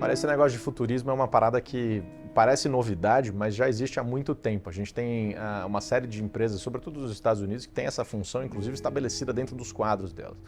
Olha, esse negócio de futurismo é uma parada que parece novidade, mas já existe há muito tempo. A gente tem uma série de empresas, sobretudo dos Estados Unidos, que tem essa função, inclusive, estabelecida dentro dos quadros delas.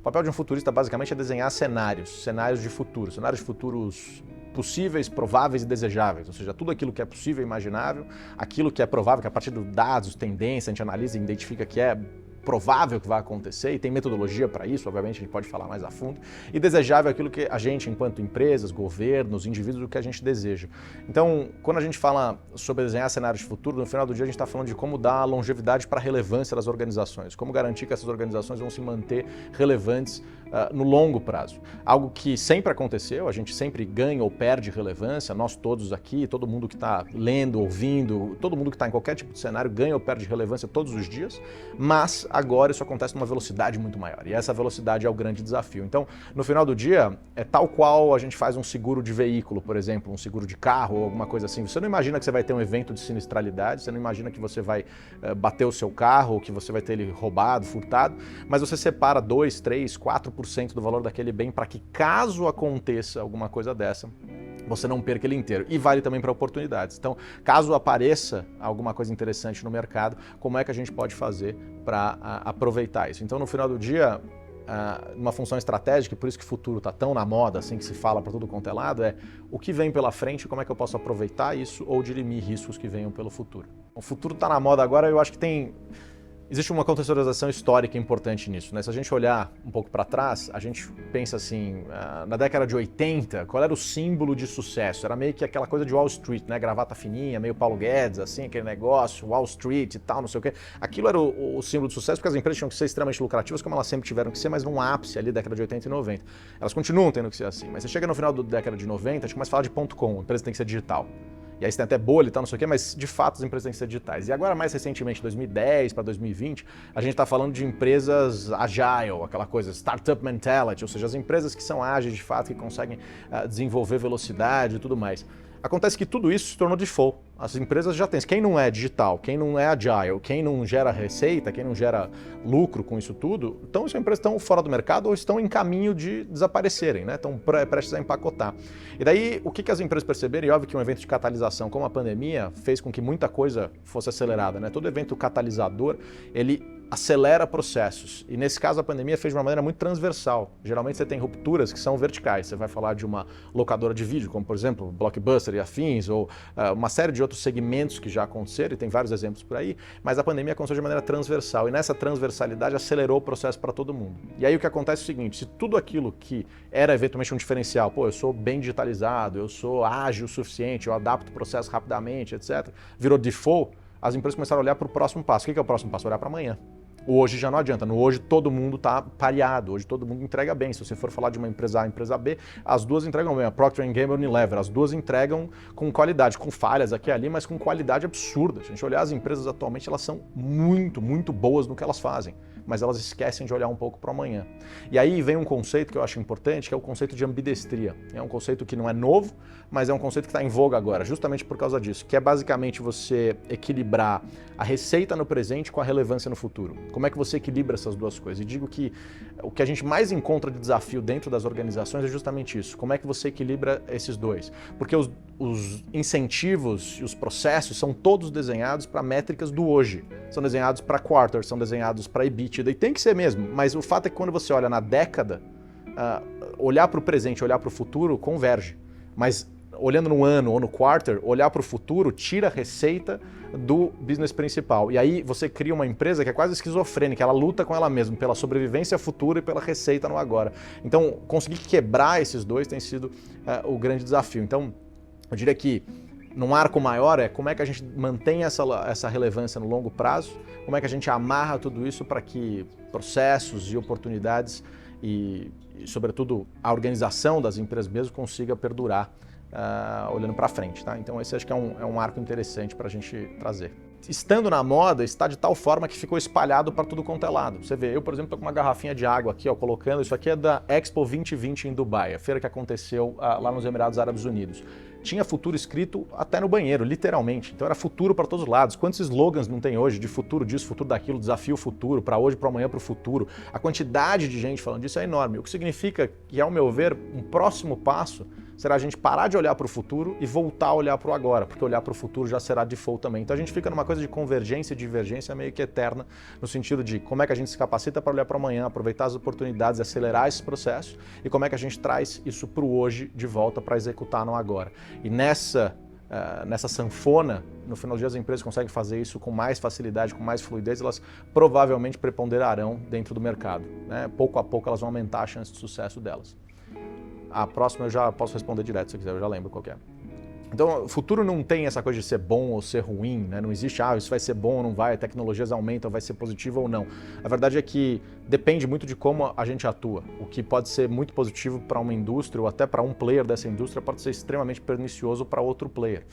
O papel de um futurista, basicamente, é desenhar cenários de futuro, cenários de futuros possíveis, prováveis e desejáveis, ou seja, tudo aquilo que é possível e imaginável, aquilo que é provável, que a partir dos dados, tendência, a gente analisa e identifica que é provável que vai acontecer, e tem metodologia para isso, obviamente a gente pode falar mais a fundo, e desejável aquilo que a gente, enquanto empresas, governos, indivíduos, o que a gente deseja. Então, quando a gente fala sobre desenhar cenários de futuro, no final do dia a gente está falando de como dar longevidade para a relevância das organizações, como garantir que essas organizações vão se manter relevantes no longo prazo. Algo que sempre aconteceu, a gente sempre ganha ou perde relevância, nós todos aqui, todo mundo que está lendo, ouvindo, todo mundo que está em qualquer tipo de cenário ganha ou perde relevância todos os dias, mas agora isso acontece numa velocidade muito maior, e essa velocidade é o grande desafio. Então, no final do dia, é tal qual a gente faz um seguro de veículo, por exemplo, um seguro de carro ou alguma coisa assim. Você não imagina que você vai ter um evento de sinistralidade, você não imagina que você vai bater o seu carro, ou que você vai ter ele roubado, furtado, mas você separa 2, 3, 4% do valor daquele bem para que, caso aconteça alguma coisa dessa, você não perca ele inteiro. E vale também para oportunidades. Então, caso apareça alguma coisa interessante no mercado, como é que a gente pode fazer para aproveitar isso? Então, no final do dia, uma função estratégica, e por isso que o futuro está tão na moda, assim que se fala para tudo quanto é lado, é o que vem pela frente, como é que eu posso aproveitar isso ou dirimir riscos que venham pelo futuro. O futuro está na moda agora, eu acho que existe uma contextualização histórica importante nisso, né? Se a gente olhar um pouco para trás, a gente pensa assim, na década de 80, qual era o símbolo de sucesso? Era meio que aquela coisa de Wall Street, né? Gravata fininha, meio Paulo Guedes, assim, aquele negócio, Wall Street e tal, não sei o quê. Aquilo era o símbolo de sucesso, porque as empresas tinham que ser extremamente lucrativas, como elas sempre tiveram que ser, mas num ápice ali, década de 80 e 90. Elas continuam tendo que ser assim, mas você chega no final da década de 90, a gente começa a falar de .com, a empresa tem que ser digital. E aí você tem até bolha e tal, não sei o quê, mas de fato as empresas têm que ser digitais. E agora, mais recentemente, 2010 para 2020, a gente está falando de empresas agile, aquela coisa, startup mentality, ou seja, as empresas que são ágeis de fato, que conseguem desenvolver velocidade e tudo mais. Acontece que tudo isso se tornou default. As empresas já têm. Quem não é digital, quem não é agile, quem não gera receita, quem não gera lucro com isso tudo, então as empresas estão fora do mercado ou estão em caminho de desaparecerem, né? Estão prestes a empacotar. E daí, o que as empresas perceberam, e óbvio que um evento de catalisação como a pandemia fez com que muita coisa fosse acelerada, né? Todo evento catalisador, ele acelera processos. E nesse caso a pandemia fez de uma maneira muito transversal. Geralmente você tem rupturas que são verticais. Você vai falar de uma locadora de vídeo, como por exemplo Blockbuster e afins, ou uma série de outros segmentos que já aconteceram, e tem vários exemplos por aí, mas a pandemia aconteceu de maneira transversal, e nessa transversalidade acelerou o processo para todo mundo. E aí o que acontece é o seguinte, se tudo aquilo que era eventualmente um diferencial, eu sou bem digitalizado, eu sou ágil o suficiente, eu adapto o processo rapidamente, etc., virou default, as empresas começaram a olhar para o próximo passo. O que é o próximo passo? Olhar para amanhã. O hoje já não adianta. No hoje todo mundo está pareado, hoje todo mundo entrega bem. Se você for falar de uma empresa A e empresa B, as duas entregam bem. A Procter & Gamble e a Unilever, as duas entregam com qualidade, com falhas aqui e ali, mas com qualidade absurda. Se a gente olhar as empresas atualmente, elas são muito, muito boas no que elas fazem, mas elas esquecem de olhar um pouco para o amanhã. E aí vem um conceito que eu acho importante, que é o conceito de ambidestria. É um conceito que não é novo, mas é um conceito que está em voga agora, justamente por causa disso, que é basicamente você equilibrar a receita no presente com a relevância no futuro. Como é que você equilibra essas duas coisas? E digo que o que a gente mais encontra de desafio dentro das organizações é justamente isso. Como é que você equilibra esses dois? Porque os incentivos e os processos são todos desenhados para métricas do hoje. São desenhados para quarter, são desenhados para EBITDA, e tem que ser mesmo. Mas o fato é que quando você olha na década, olhar para o presente, olhar para o futuro, converge. Mas olhando no ano ou no quarter, olhar para o futuro tira a receita do business principal. E aí você cria uma empresa que é quase esquizofrênica, ela luta com ela mesma pela sobrevivência futura e pela receita no agora. Então, conseguir quebrar esses dois tem sido o grande desafio. Então, eu diria que num arco maior é como é que a gente mantém essa relevância no longo prazo, como é que a gente amarra tudo isso para que processos e oportunidades e, sobretudo, a organização das empresas mesmo consiga perdurar olhando para frente, tá? Então esse acho que é um arco interessante para a gente trazer. Estando na moda, está de tal forma que ficou espalhado para tudo quanto é lado. Você vê, eu, por exemplo, estou com uma garrafinha de água aqui, ó, colocando, isso aqui é da Expo 2020 em Dubai, a feira que aconteceu lá nos Emirados Árabes Unidos. Tinha futuro escrito até no banheiro, literalmente. Então era futuro para todos os lados. Quantos slogans não tem hoje de futuro disso, futuro daquilo, desafio futuro, para hoje, para amanhã, para o futuro. A quantidade de gente falando disso é enorme, o que significa que, ao meu ver, um próximo passo será a gente parar de olhar para o futuro e voltar a olhar para o agora, porque olhar para o futuro já será default também. Então a gente fica numa coisa de convergência e divergência meio que eterna, no sentido de como é que a gente se capacita para olhar para amanhã, aproveitar as oportunidades, acelerar esse processo, e como é que a gente traz isso para o hoje de volta para executar no agora. E nessa sanfona, no final do dia as empresas conseguem fazer isso com mais facilidade, com mais fluidez, elas provavelmente preponderarão dentro do mercado, né? Pouco a pouco elas vão aumentar a chance de sucesso delas. A próxima eu já posso responder direto se quiser, eu já lembro qual que é. Então, o futuro não tem essa coisa de ser bom ou ser ruim, né? Não existe, isso vai ser bom ou não vai, tecnologias aumentam, vai ser positivo ou não. A verdade é que depende muito de como a gente atua. O que pode ser muito positivo para uma indústria ou até para um player dessa indústria pode ser extremamente pernicioso para outro player.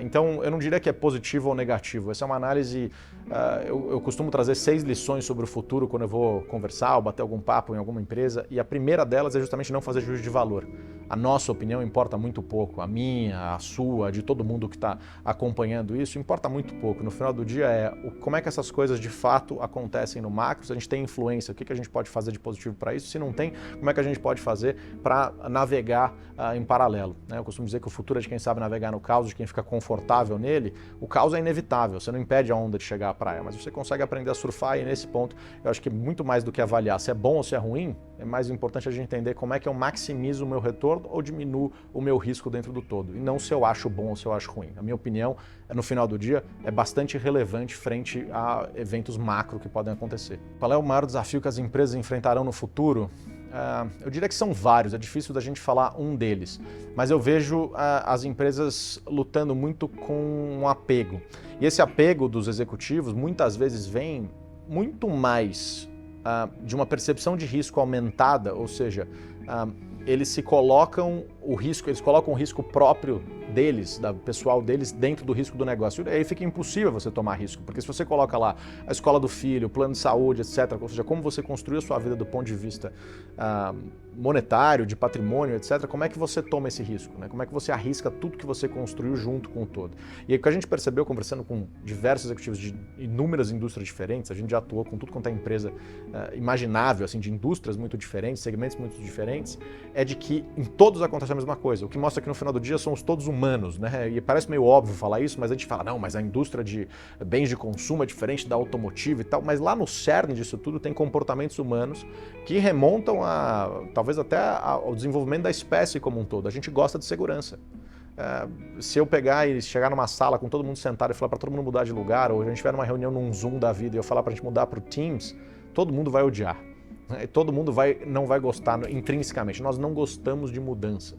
Então, eu não diria que é positivo ou negativo. Essa é uma análise, eu costumo trazer 6 lições sobre o futuro quando eu vou conversar ou bater algum papo em alguma empresa, e a primeira delas é justamente não fazer juízo de valor. A nossa opinião importa muito pouco, a minha, a sua, de todo mundo que está acompanhando isso, importa muito pouco. No final do dia como é que essas coisas de fato acontecem no macro, se a gente tem influência, o que a gente pode fazer de positivo para isso, se não tem, como é que a gente pode fazer para navegar em paralelo, né? Eu costumo dizer que o futuro é de quem sabe navegar no caos, de quem fica confortável nele. O caos é inevitável, você não impede a onda de chegar à praia, mas você consegue aprender a surfar, e nesse ponto eu acho que muito mais do que avaliar se é bom ou se é ruim, é mais importante a gente entender como é que eu maximizo o meu retorno ou diminuo o meu risco dentro do todo, e não se eu acho bom ou se eu acho ruim. A minha opinião, no final do dia, é bastante relevante frente a eventos macro que podem acontecer. Qual é o maior desafio que as empresas enfrentarão no futuro? Eu diria que são vários, é difícil da gente falar um deles, mas eu vejo as empresas lutando muito com um apego. E esse apego dos executivos muitas vezes vem muito mais de uma percepção de risco aumentada, ou seja, eles colocam o risco próprio deles, da pessoal deles, dentro do risco do negócio. E aí fica impossível você tomar risco, porque se você coloca lá a escola do filho, o plano de saúde, etc., ou seja, como você construiu a sua vida do ponto de vista monetário, de patrimônio, etc., como é que você toma esse risco, né? Como é que você arrisca tudo que você construiu junto com o todo? E aí o que a gente percebeu conversando com diversos executivos de inúmeras indústrias diferentes, a gente já atuou com tudo quanto é empresa imaginável, assim, de indústrias muito diferentes, segmentos muito diferentes, é de que em todos acontece a mesma coisa, o que mostra que no final do dia somos todos humanos, né? E parece meio óbvio falar isso, mas a gente fala, não, mas a indústria de bens de consumo é diferente da automotiva e tal, mas lá no cerne disso tudo tem comportamentos humanos que remontam talvez até ao desenvolvimento da espécie como um todo. A gente gosta de segurança. Se eu pegar e chegar numa sala com todo mundo sentado e falar para todo mundo mudar de lugar, ou a gente estiver numa reunião num Zoom da vida e eu falar para a gente mudar para o Teams, todo mundo vai odiar. Todo mundo não vai gostar intrinsecamente. Nós não gostamos de mudança.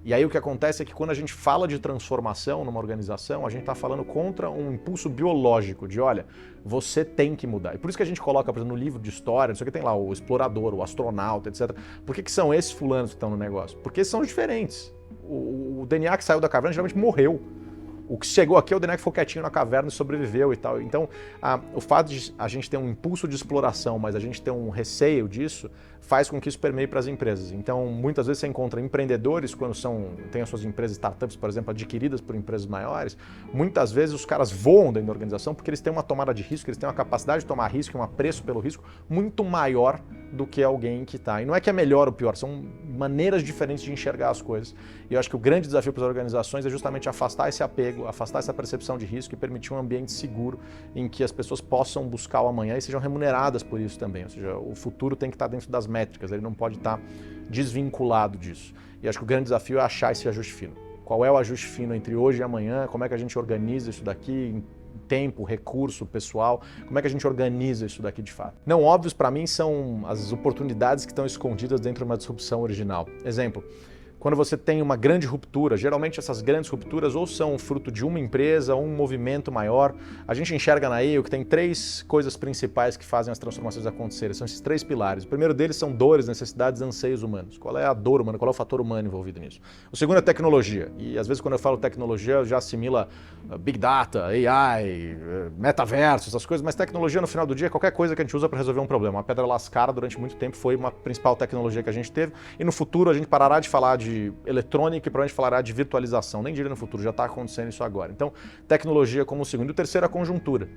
E aí o que acontece é que quando a gente fala de transformação numa organização, a gente está falando contra um impulso biológico de, olha, você tem que mudar. E por isso que a gente coloca, por exemplo, no livro de história, não sei o que, tem lá o explorador, o astronauta, etc. Por que são esses fulanos que estão no negócio? Porque são diferentes. O DNA que saiu da caverna geralmente morreu. O que chegou aqui é o DNA que ficou quietinho na caverna e sobreviveu e tal. Então, o fato de a gente ter um impulso de exploração, mas a gente ter um receio disso, faz com que isso permeie para as empresas. Então, muitas vezes você encontra empreendedores, quando têm as suas empresas, startups, por exemplo, adquiridas por empresas maiores, muitas vezes os caras voam dentro da organização porque eles têm uma tomada de risco, eles têm uma capacidade de tomar risco, um apreço pelo risco muito maior do que alguém que está. E não é que é melhor ou pior, são maneiras diferentes de enxergar as coisas. E eu acho que o grande desafio para as organizações é justamente afastar esse apego, afastar essa percepção de risco e permitir um ambiente seguro em que as pessoas possam buscar o amanhã e sejam remuneradas por isso também. Ou seja, o futuro tem que estar dentro das métricas, ele não pode estar desvinculado disso. E acho que o grande desafio é achar esse ajuste fino. Qual é o ajuste fino entre hoje e amanhã? Como é que a gente organiza isso daqui? Tempo, recurso, pessoal, como é que a gente organiza isso daqui de fato? Não óbvios para mim são as oportunidades que estão escondidas dentro de uma disrupção original. Exemplo, quando você tem uma grande ruptura, geralmente essas grandes rupturas ou são fruto de uma empresa ou um movimento maior. A gente enxerga na EO que tem 3 coisas principais que fazem as transformações acontecerem. São esses 3 pilares. O primeiro deles são dores, necessidades, anseios humanos. Qual é a dor humana? Qual é o fator humano envolvido nisso? O segundo é tecnologia. E às vezes quando eu falo tecnologia, eu já assimila Big Data, AI, metaverso, essas coisas, mas tecnologia no final do dia é qualquer coisa que a gente usa para resolver um problema. A pedra lascada durante muito tempo foi uma principal tecnologia que a gente teve e no futuro a gente parará de falar de eletrônica e provavelmente falará de virtualização. Nem diria no futuro, já está acontecendo isso agora. Então, tecnologia como o segundo. E o terceiro, a conjuntura.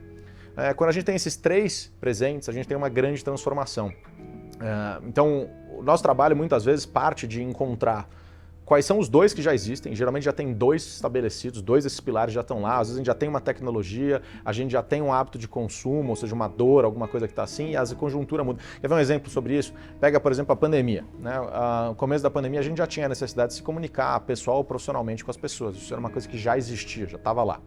Quando a gente tem esses 3 presentes, a gente tem uma grande transformação. Então, o nosso trabalho muitas vezes parte de encontrar quais são os dois que já existem, geralmente já tem dois estabelecidos, dois desses pilares já estão lá, às vezes a gente já tem uma tecnologia, a gente já tem um hábito de consumo, ou seja, uma dor, alguma coisa que está assim, e a conjuntura muda. Quer ver um exemplo sobre isso? Pega, por exemplo, a pandemia. Né? No começo da pandemia a gente já tinha a necessidade de se comunicar pessoal ou profissionalmente com as pessoas, isso era uma coisa que já existia, já estava lá.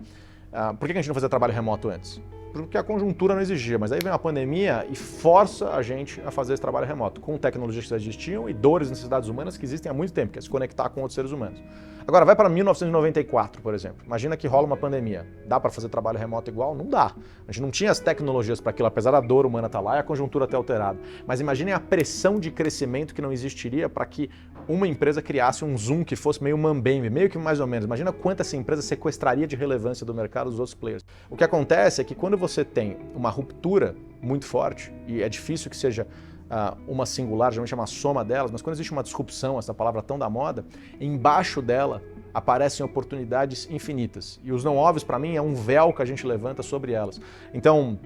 Por que a gente não fazia trabalho remoto antes? Porque a conjuntura não exigia, mas aí vem a pandemia e força a gente a fazer esse trabalho remoto, com tecnologias que já existiam e dores e necessidades humanas que existem há muito tempo, que é se conectar com outros seres humanos. Agora, vai para 1994, por exemplo. Imagina que rola uma pandemia. Dá para fazer trabalho remoto igual? Não dá. A gente não tinha as tecnologias para aquilo, apesar da dor humana estar lá e a conjuntura ter alterado. Mas imaginem a pressão de crescimento que não existiria para que uma empresa criasse um Zoom que fosse meio mambembe, meio que mais ou menos. Imagina quanto essa empresa sequestraria de relevância do mercado dos outros players. O que acontece é que quando você tem uma ruptura muito forte, e é difícil que seja uma singular, geralmente é uma soma delas, mas quando existe uma disrupção, essa palavra tão da moda, embaixo dela aparecem oportunidades infinitas. E os não óbvios, para mim, é um véu que a gente levanta sobre elas. Então,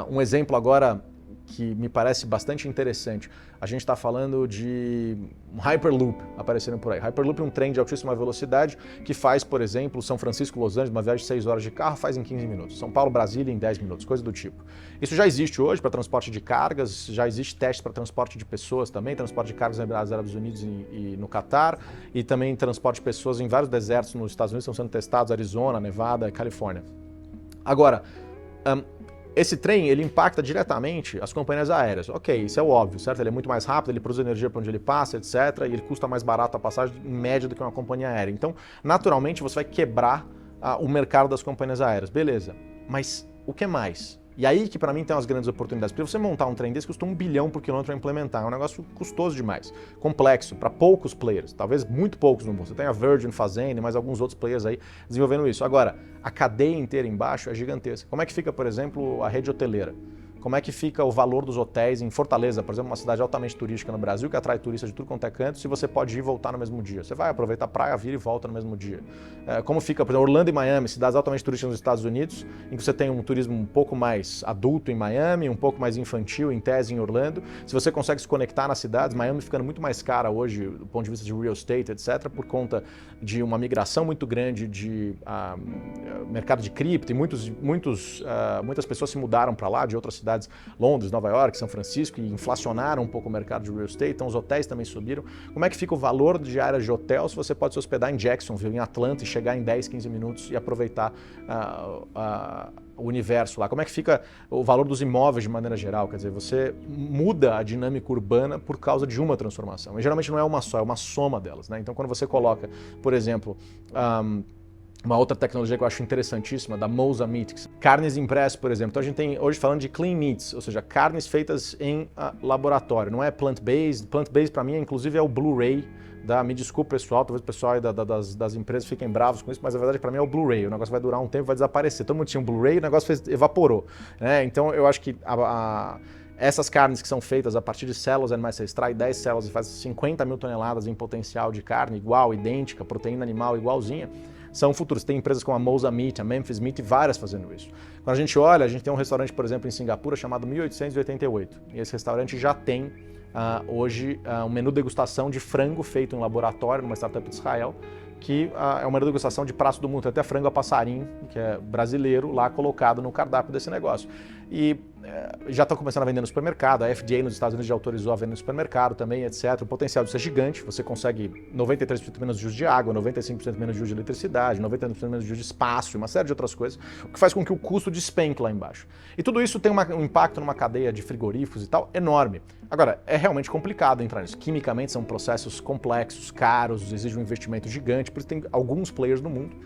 um exemplo agora que me parece bastante interessante. A gente está falando de um Hyperloop aparecendo por aí. Hyperloop é um trem de altíssima velocidade que faz, por exemplo, São Francisco-Los Angeles, uma viagem de 6 horas de carro, faz em 15 minutos. São Paulo-Brasília em 10 minutos, coisa do tipo. Isso já existe hoje para transporte de cargas, já existe teste para transporte de pessoas também, transporte de cargas nos Estados Unidos e no Catar, e também transporte de pessoas em vários desertos nos Estados Unidos, estão sendo testados, Arizona, Nevada e Califórnia. Agora, esse trem, ele impacta diretamente as companhias aéreas. Ok, isso é o óbvio, certo? Ele é muito mais rápido, ele produz energia para onde ele passa, etc. E ele custa mais barato a passagem, em média, do que uma companhia aérea. Então, naturalmente, você vai quebrar o mercado das companhias aéreas. Beleza, mas o que mais? E aí que para mim tem umas grandes oportunidades. Porque você montar um trem desse custa $1 bilhão por quilômetro para implementar. É um negócio custoso demais, complexo, para poucos players, talvez muito poucos no mundo. Você tem a Virgin fazendo e mais alguns outros players aí desenvolvendo isso. Agora, a cadeia inteira embaixo é gigantesca. Como é que fica, por exemplo, a rede hoteleira? Como é que fica o valor dos hotéis em Fortaleza, por exemplo, uma cidade altamente turística no Brasil, que atrai turistas de tudo quanto é canto, se você pode ir e voltar no mesmo dia? Você vai aproveitar a praia, vira e volta no mesmo dia. Como fica, por exemplo, Orlando e Miami, cidades altamente turísticas nos Estados Unidos, em que você tem um turismo um pouco mais adulto em Miami, um pouco mais infantil, em tese, em Orlando. Se você consegue se conectar nas cidades, Miami ficando muito mais cara hoje, do ponto de vista de real estate, etc., por conta de uma migração muito grande de mercado de cripto, e muitas pessoas se mudaram para lá, de outras cidades, Londres, Nova York, São Francisco, e inflacionaram um pouco o mercado de real estate, então os hotéis também subiram. Como é que fica o valor de áreas de hotel se você pode se hospedar em Jacksonville, em Atlanta, e chegar em 10, 15 minutos e aproveitar o universo lá? Como é que fica o valor dos imóveis de maneira geral? Quer dizer, você muda a dinâmica urbana por causa de uma transformação. E geralmente não é uma só, é uma soma delas, né? Então quando você coloca, por exemplo, uma outra tecnologia que eu acho interessantíssima, da Mosa Meat, carnes impressas, por exemplo. Então a gente tem hoje falando de clean meats, ou seja, carnes feitas em laboratório. Não é plant-based. Plant-based para mim, inclusive, é o Blu-ray. Me desculpa, pessoal, talvez o pessoal aí das empresas fiquem bravos com isso, mas a verdade para mim é o Blu-ray. O negócio vai durar um tempo, vai desaparecer. Todo mundo tinha um Blu-ray, o negócio evaporou. Né? Então eu acho que essas carnes que são feitas a partir de células animais, você extrai 10 células e faz 50 mil toneladas em potencial de carne igual, idêntica, proteína animal igualzinha, são futuros. Tem empresas como a Mosa Meat, a Memphis Meat e várias fazendo isso. Quando a gente olha, a gente tem um restaurante, por exemplo, em Singapura chamado 1888. E esse restaurante já tem hoje um menu degustação de frango feito em laboratório numa startup de Israel, que é uma degustação de prato do mundo, até frango a passarinho, que é brasileiro, lá colocado no cardápio desse negócio. E já estão começando a vender no supermercado, a FDA nos Estados Unidos já autorizou a vender no supermercado também, etc. O potencial disso é gigante, você consegue 93% menos de uso de água, 95% menos de uso de eletricidade, 90% menos de uso de espaço e uma série de outras coisas, o que faz com que o custo despenque lá embaixo. E tudo isso tem um impacto numa cadeia de frigoríficos e tal enorme. Agora, é realmente complicado entrar nisso. Quimicamente são processos complexos, caros, exigem um investimento gigante, por isso tem alguns players no mundo.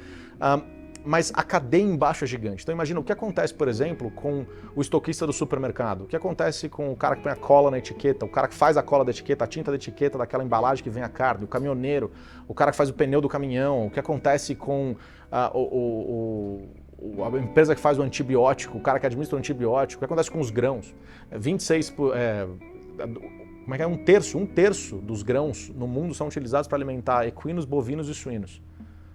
Mas a cadeia embaixo é gigante. Então imagina o que acontece, por exemplo, com o estoquista do supermercado, o que acontece com o cara que põe a cola na etiqueta, o cara que faz a cola da etiqueta, a tinta da etiqueta daquela embalagem que vem a carne, o caminhoneiro, o cara que faz o pneu do caminhão, o que acontece com a empresa que faz o antibiótico, o cara que administra o antibiótico, o que acontece com os grãos. 26... como é que é? Um terço dos grãos no mundo são utilizados para alimentar equinos, bovinos e suínos.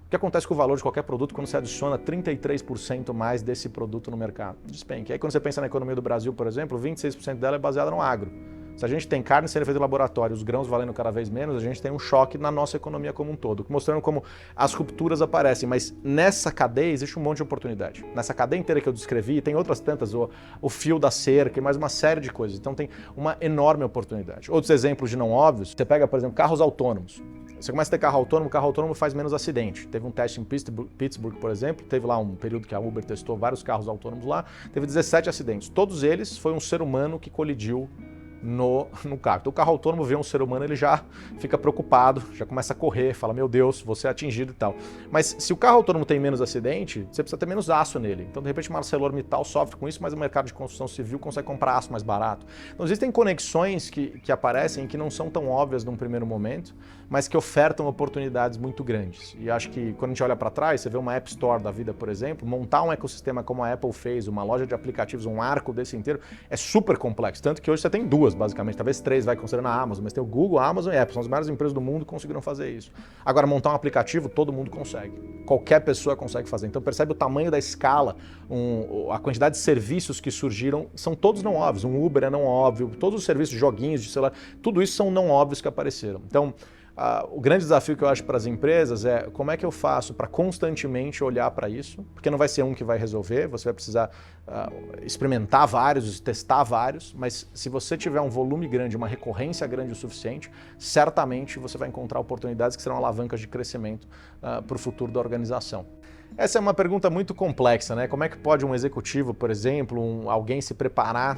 O que acontece com o valor de qualquer produto quando você adiciona 33% mais desse produto no mercado? Despenca. Aí quando você pensa na economia do Brasil, por exemplo, 26% dela é baseada no agro. Se a gente tem carne sendo feita em laboratório, os grãos valendo cada vez menos, a gente tem um choque na nossa economia como um todo, mostrando como as rupturas aparecem. Mas nessa cadeia existe um monte de oportunidade. Nessa cadeia inteira que eu descrevi, tem outras tantas, o fio da cerca e mais uma série de coisas. Então tem uma enorme oportunidade. Outros exemplos de não óbvios, você pega, por exemplo, carros autônomos. Você começa a ter carro autônomo faz menos acidente. Teve um teste em Pittsburgh, por exemplo, teve lá um período que a Uber testou vários carros autônomos lá, teve 17 acidentes. Todos eles foi um ser humano que colidiu no carro. Então o carro autônomo vê um ser humano, ele já fica preocupado, já começa a correr, fala, meu Deus, vou ser atingido e tal. Mas se o carro autônomo tem menos acidente, você precisa ter menos aço nele. Então de repente o ArcelorMittal sofre com isso, mas o mercado de construção civil consegue comprar aço mais barato. Então existem conexões que aparecem que não são tão óbvias num primeiro momento, mas que ofertam oportunidades muito grandes. E acho que quando a gente olha para trás, você vê uma App Store da vida, por exemplo, montar um ecossistema como a Apple fez, uma loja de aplicativos, um arco desse inteiro, é super complexo. Tanto que hoje você tem duas, basicamente, talvez três, vai considerando a Amazon, mas tem o Google, a Amazon e a Apple, são as maiores empresas do mundo que conseguiram fazer isso. Agora, montar um aplicativo, todo mundo consegue. Qualquer pessoa consegue fazer. Então percebe o tamanho da escala, a quantidade de serviços que surgiram, são todos não óbvios. Um Uber é não óbvio, todos os serviços de joguinhos, de celular, tudo isso são não óbvios que apareceram. Então, o grande desafio que eu acho para as empresas é como é que eu faço para constantemente olhar para isso, porque não vai ser um que vai resolver, você vai precisar experimentar vários, testar vários, mas se você tiver um volume grande, uma recorrência grande o suficiente, certamente você vai encontrar oportunidades que serão alavancas de crescimento para o futuro da organização. Essa é uma pergunta muito complexa, né? Como é que pode um executivo, por exemplo, alguém se preparar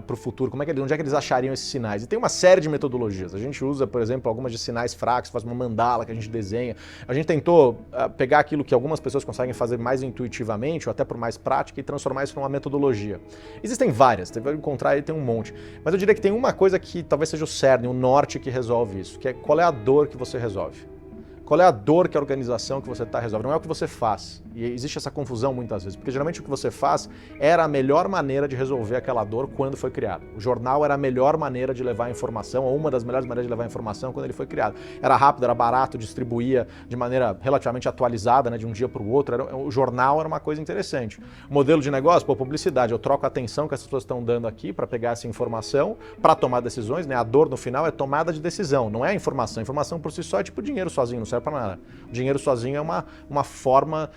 para o futuro? Onde é que eles achariam esses sinais? E tem uma série de metodologias. A gente usa, por exemplo, algumas de sinais fracos, faz uma mandala que a gente desenha. A gente tentou pegar aquilo que algumas pessoas conseguem fazer mais intuitivamente ou até por mais prática e transformar isso numa metodologia. Existem várias, você vai encontrar aí, tem um monte. Mas eu diria que tem uma coisa que talvez seja o cerne, o norte que resolve isso, que é qual é a dor que você resolve. Qual é a dor que a organização que você está resolvendo? Não é o que você faz. E existe essa confusão muitas vezes, porque geralmente o que você faz era a melhor maneira de resolver aquela dor quando foi criado. O jornal era a melhor maneira de levar a informação, ou uma das melhores maneiras de levar a informação quando ele foi criado. Era rápido, era barato, distribuía de maneira relativamente atualizada, né, de um dia para o outro. O jornal era uma coisa interessante. O modelo de negócio, publicidade. Eu troco a atenção que as pessoas estão dando aqui para pegar essa informação, para tomar decisões. Né? A dor no final é tomada de decisão, não é a informação. A informação por si só é tipo dinheiro sozinho, não serve para nada. O dinheiro sozinho é uma forma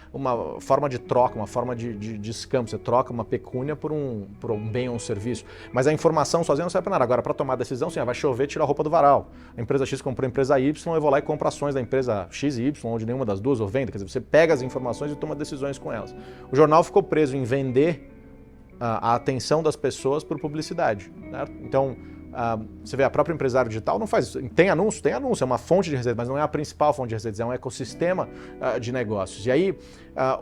de troca, uma forma de escampo. Você troca uma pecúnia por um bem ou um serviço. Mas a informação sozinha não serve para nada. Agora, para tomar decisão, sim, vai chover, tira a roupa do varal. A empresa X comprou a empresa Y, eu vou lá e compro ações da empresa X e Y, onde nenhuma das duas ou venda. Quer dizer, você pega as informações e toma decisões com elas. O jornal ficou preso em vender a atenção das pessoas por publicidade. Certo? Então, você vê, a própria empresário digital não faz isso. Tem anúncio, é uma fonte de receita, mas não é a principal fonte de receita, é um ecossistema de negócios. E aí,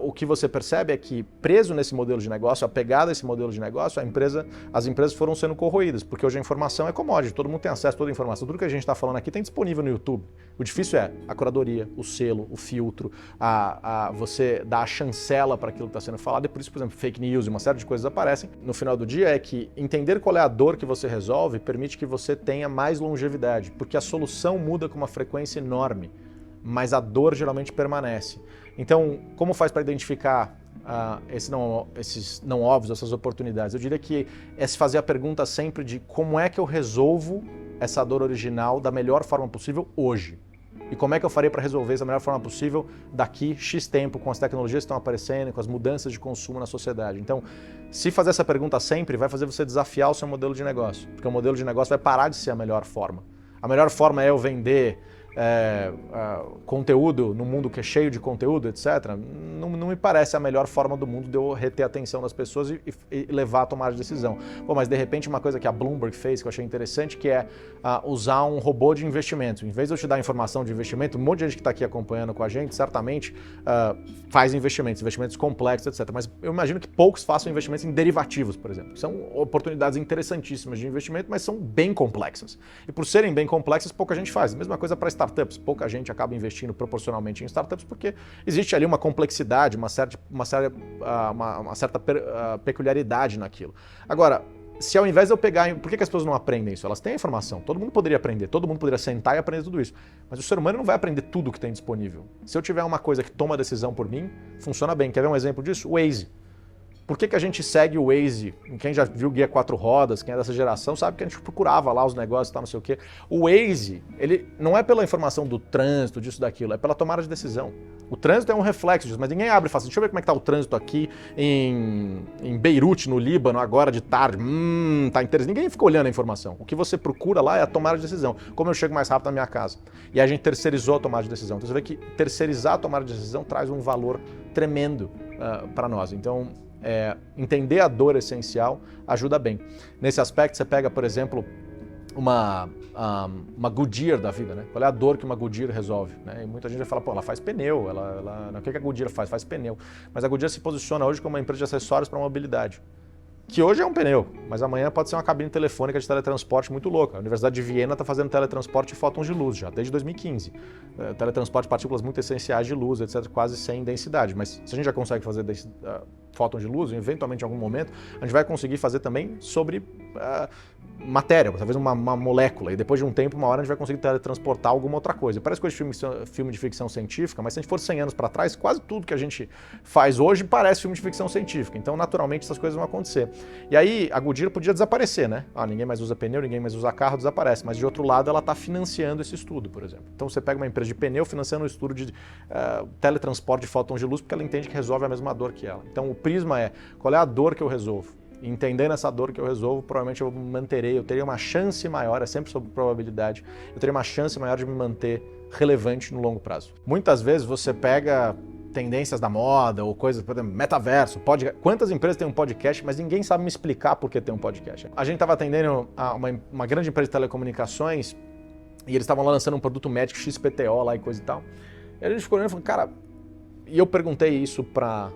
o que você percebe é que, preso nesse modelo de negócio, apegado a esse modelo de negócio, as empresas foram sendo corroídas, porque hoje a informação é commodity, todo mundo tem acesso a toda a informação. Tudo que a gente está falando aqui tem disponível no YouTube. O difícil é a curadoria, o selo, o filtro, você dar a chancela para aquilo que está sendo falado, e por isso, por exemplo, fake news e uma série de coisas aparecem. No final do dia é que entender qual é a dor que você resolve permite que você tenha mais longevidade, porque a solução muda com uma frequência enorme, mas a dor geralmente permanece. Então, como faz para identificar esses não óbvios, essas oportunidades? Eu diria que é se fazer a pergunta sempre de como é que eu resolvo essa dor original da melhor forma possível hoje? E como é que eu farei para resolver isso da melhor forma possível daqui X tempo, com as tecnologias que estão aparecendo, com as mudanças de consumo na sociedade? Então, se fazer essa pergunta sempre, vai fazer você desafiar o seu modelo de negócio, porque o modelo de negócio vai parar de ser a melhor forma. A melhor forma é eu vender conteúdo no mundo que é cheio de conteúdo, etc., não me parece a melhor forma do mundo de eu reter a atenção das pessoas e levar a tomar a decisão. Pô, mas de repente uma coisa que a Bloomberg fez que eu achei interessante, que é usar um robô de investimento. Em vez de eu te dar informação de investimento, um monte de gente que está aqui acompanhando com a gente, certamente faz investimentos complexos, etc. Mas eu imagino que poucos façam investimentos em derivativos, por exemplo. São oportunidades interessantíssimas de investimento, mas são bem complexas. E por serem bem complexas, pouca gente faz. Mesma coisa para startups. Pouca gente acaba investindo proporcionalmente em startups porque existe ali uma complexidade, uma certa peculiaridade naquilo. Agora, se ao invés de eu pegar... Por que as pessoas não aprendem isso? Elas têm a informação. Todo mundo poderia aprender. Todo mundo poderia sentar e aprender tudo isso. Mas o ser humano não vai aprender tudo que tem disponível. Se eu tiver uma coisa que toma decisão por mim, funciona bem. Quer ver um exemplo disso? O Waze. Por que a gente segue o Waze? Quem já viu Guia 4 Rodas, quem é dessa geração, sabe que a gente procurava lá os negócios e tal, não sei o quê. O Waze, ele não é pela informação do trânsito, disso, daquilo, é pela tomada de decisão. O trânsito é um reflexo disso, mas ninguém abre e fala assim, deixa eu ver como é que tá o trânsito aqui em Beirute, no Líbano, agora de tarde. Tá interessante. Ninguém fica olhando a informação. O que você procura lá é a tomada de decisão. Como eu chego mais rápido na minha casa. E a gente terceirizou a tomada de decisão. Então você vê que terceirizar a tomada de decisão traz um valor tremendo para nós. Então, entender a dor essencial ajuda bem. Nesse aspecto, você pega, por exemplo, uma Goodyear da vida, né? Qual é a dor que uma Goodyear resolve? Né? E muita gente vai falar, pô, ela faz pneu, o que a Goodyear faz? Faz pneu. Mas a Goodyear se posiciona hoje como uma empresa de acessórios para mobilidade. Que hoje é um pneu, mas amanhã pode ser uma cabine telefônica de teletransporte muito louca. A Universidade de Viena está fazendo teletransporte de fótons de luz já, desde 2015. Teletransporte de partículas muito essenciais de luz, etc., quase sem densidade. Mas se a gente já consegue fazer fótons de luz, eventualmente em algum momento, a gente vai conseguir fazer também sobre matéria, talvez uma molécula, e depois de um tempo, uma hora a gente vai conseguir teletransportar alguma outra coisa. Parece coisa de filme de ficção científica, mas se a gente for 100 anos para trás, quase tudo que a gente faz hoje parece filme de ficção científica. Então, naturalmente, essas coisas vão acontecer. E aí, a Goodyear podia desaparecer, né? Ninguém mais usa pneu, ninguém mais usa carro, desaparece. Mas, de outro lado, ela está financiando esse estudo, por exemplo. Então, você pega uma empresa de pneu financiando um estudo de teletransporte de fótons de luz, porque ela entende que resolve a mesma dor que ela. Então, o prisma é, qual é a dor que eu resolvo? Entendendo essa dor que eu resolvo, provavelmente eu me manterei, eu teria uma chance maior, é sempre sobre probabilidade, eu teria uma chance maior de me manter relevante no longo prazo. Muitas vezes você pega tendências da moda ou coisas, por exemplo, metaverso, podcast. Quantas empresas têm um podcast, mas ninguém sabe me explicar por que tem um podcast? A gente estava atendendo uma grande empresa de telecomunicações e eles estavam lá lançando um produto médico XPTO lá e coisa e tal. E a gente ficou olhando e falou, cara, e eu perguntei isso para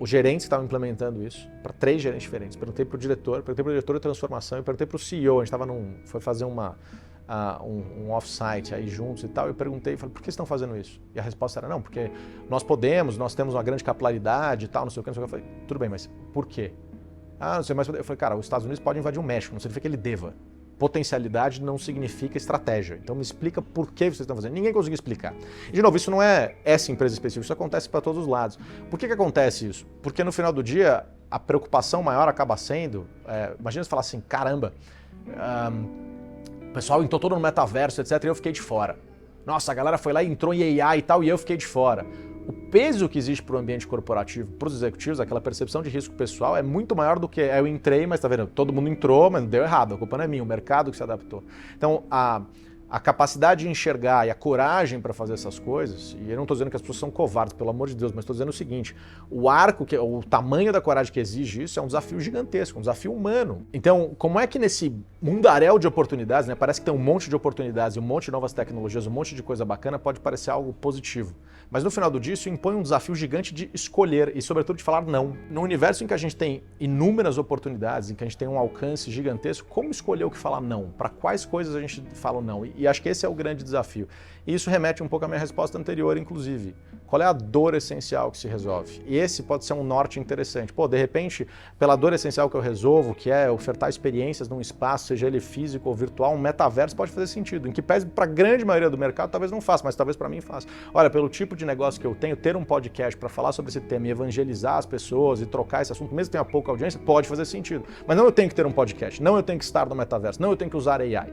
os gerentes que estavam implementando isso, para 3 gerentes diferentes. Perguntei para o diretor de transformação e perguntei para o CEO. A gente foi fazer um off-site aí juntos e tal. Eu perguntei, falei, por que estão fazendo isso? E a resposta era, não, porque nós temos uma grande capilaridade e tal, não sei o que, não sei o que. Eu falei, tudo bem, mas por quê? Não sei mais. Eu falei, cara, os Estados Unidos podem invadir o México, não significa que ele deva. Potencialidade não significa estratégia. Então me explica por que vocês estão fazendo. Ninguém conseguiu explicar. E, de novo, isso não é essa empresa específica, isso acontece para todos os lados. Por que acontece isso? Porque no final do dia, a preocupação maior acaba sendo, imagina você falar assim, caramba, o pessoal entrou todo no metaverso, etc, e eu fiquei de fora. Nossa, a galera foi lá e entrou em AI e tal, e eu fiquei de fora. O peso que existe para o ambiente corporativo, para os executivos, aquela percepção de risco pessoal é muito maior do que eu entrei, mas tá vendo, todo mundo entrou, mas deu errado, a culpa não é minha, o mercado que se adaptou. Então, a capacidade de enxergar e a coragem para fazer essas coisas, e eu não estou dizendo que as pessoas são covardes, pelo amor de Deus, mas estou dizendo o seguinte, o tamanho da coragem que exige isso é um desafio gigantesco, um desafio humano. Então, como é que nesse mundaréu de oportunidades, né, parece que tem um monte de oportunidades e um monte de novas tecnologias, um monte de coisa bacana, pode parecer algo positivo. Mas no final do dia, isso impõe um desafio gigante de escolher e, sobretudo, de falar não. No universo em que a gente tem inúmeras oportunidades, em que a gente tem um alcance gigantesco, como escolher o que falar não? Para quais coisas a gente fala não? E acho que esse é o grande desafio. E isso remete um pouco à minha resposta anterior, inclusive. Qual é a dor essencial que se resolve? E esse pode ser um norte interessante. Pô, de repente, pela dor essencial que eu resolvo, que é ofertar experiências num espaço, seja ele físico ou virtual, um metaverso pode fazer sentido. Em que pese para a grande maioria do mercado, talvez não faça, mas talvez para mim faça. Olha, pelo tipo de negócio que eu tenho, ter um podcast para falar sobre esse tema e evangelizar as pessoas e trocar esse assunto, mesmo que tenha pouca audiência, pode fazer sentido. Mas não eu tenho que ter um podcast, não eu tenho que estar no metaverso, não eu tenho que usar AI.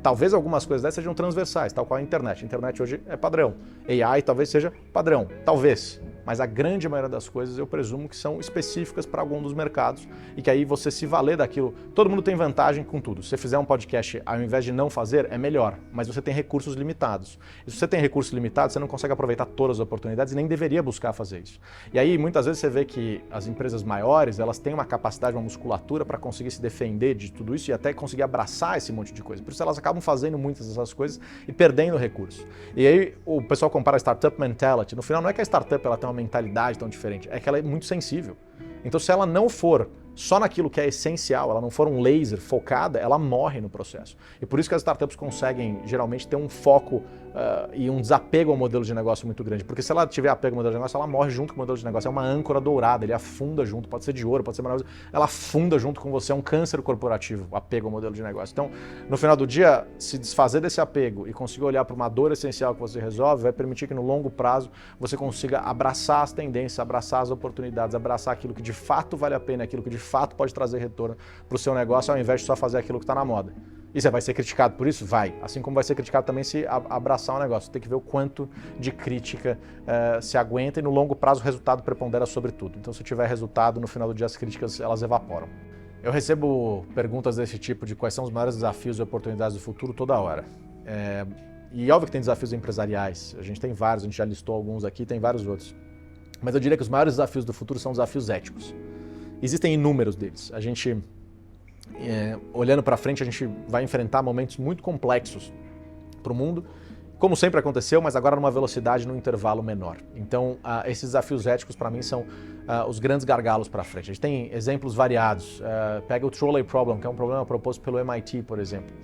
Talvez algumas coisas dessas sejam transversais, tal qual a internet. A internet hoje é padrão. AI talvez seja padrão, talvez. Mas a grande maioria das coisas eu presumo que são específicas para algum dos mercados e que aí você se valer daquilo. Todo mundo tem vantagem com tudo. Se você fizer um podcast ao invés de não fazer, é melhor, mas você tem recursos limitados. E se você tem recursos limitados, você não consegue aproveitar todas as oportunidades e nem deveria buscar fazer isso. E aí muitas vezes você vê que as empresas maiores, elas têm uma capacidade, uma musculatura para conseguir se defender de tudo isso e até conseguir abraçar esse monte de coisa. Por isso elas acabam fazendo muitas dessas coisas e perdendo recursos. E aí o pessoal compara a startup mentality. No final não é que a startup ela tem uma mentalidade tão diferente, é que ela é muito sensível. Então se ela não for só naquilo que é essencial, ela não for um laser focada, ela morre no processo. E por isso que as startups conseguem, geralmente, ter um foco e um desapego ao modelo de negócio muito grande. Porque se ela tiver apego ao modelo de negócio, ela morre junto com o modelo de negócio. É uma âncora dourada, ele afunda junto, pode ser de ouro, pode ser maravilhoso. Ela afunda junto com você, é um câncer corporativo, o apego ao modelo de negócio. Então, no final do dia, se desfazer desse apego e conseguir olhar para uma dor essencial que você resolve, vai permitir que no longo prazo você consiga abraçar as tendências, abraçar as oportunidades, abraçar aquilo que de fato vale a pena, aquilo que de fato pode trazer retorno para o seu negócio, ao invés de só fazer aquilo que está na moda. E você vai ser criticado por isso? Vai. Assim como vai ser criticado também se abraçar um negócio. Tem que ver o quanto de crítica se aguenta e no longo prazo o resultado prepondera sobre tudo. Então se tiver resultado, no final do dia as críticas elas evaporam. Eu recebo perguntas desse tipo de quais são os maiores desafios e oportunidades do futuro toda hora. E óbvio que tem desafios empresariais, a gente tem vários, a gente já listou alguns aqui, tem vários outros. Mas eu diria que os maiores desafios do futuro são desafios éticos. Existem inúmeros deles. A gente, olhando para frente, a gente vai enfrentar momentos muito complexos para o mundo, como sempre aconteceu, mas agora numa velocidade, num intervalo menor. Então, esses desafios éticos, para mim, são os grandes gargalos para frente. A gente tem exemplos variados. Pega o trolley problem, que é um problema proposto pelo MIT, por exemplo.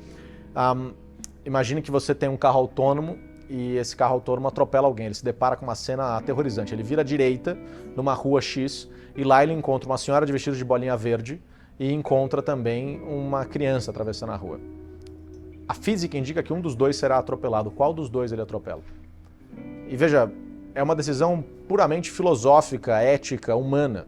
Imagine que você tem um carro autônomo e esse carro autônomo atropela alguém. Ele se depara com uma cena aterrorizante. Ele vira à direita numa rua X e lá ele encontra uma senhora de vestido de bolinha verde e encontra também uma criança atravessando a rua. A física indica que um dos dois será atropelado. Qual dos dois ele atropela? E veja, é uma decisão puramente filosófica, ética, humana.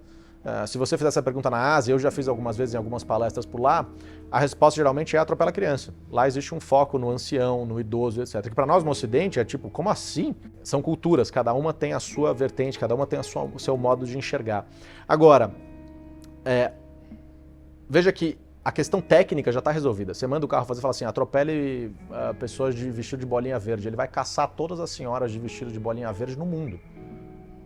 Se você fizer essa pergunta na Ásia, eu já fiz algumas vezes em algumas palestras por lá, a resposta geralmente é atropela a criança. Lá existe um foco no ancião, no idoso, etc. Que para nós no Ocidente é tipo, como assim? São culturas, cada uma tem a sua vertente, cada uma tem o seu modo de enxergar. Agora, veja que a questão técnica já está resolvida. Você manda o carro fazer e fala assim, atropele pessoas de vestido de bolinha verde. Ele vai caçar todas as senhoras de vestido de bolinha verde no mundo.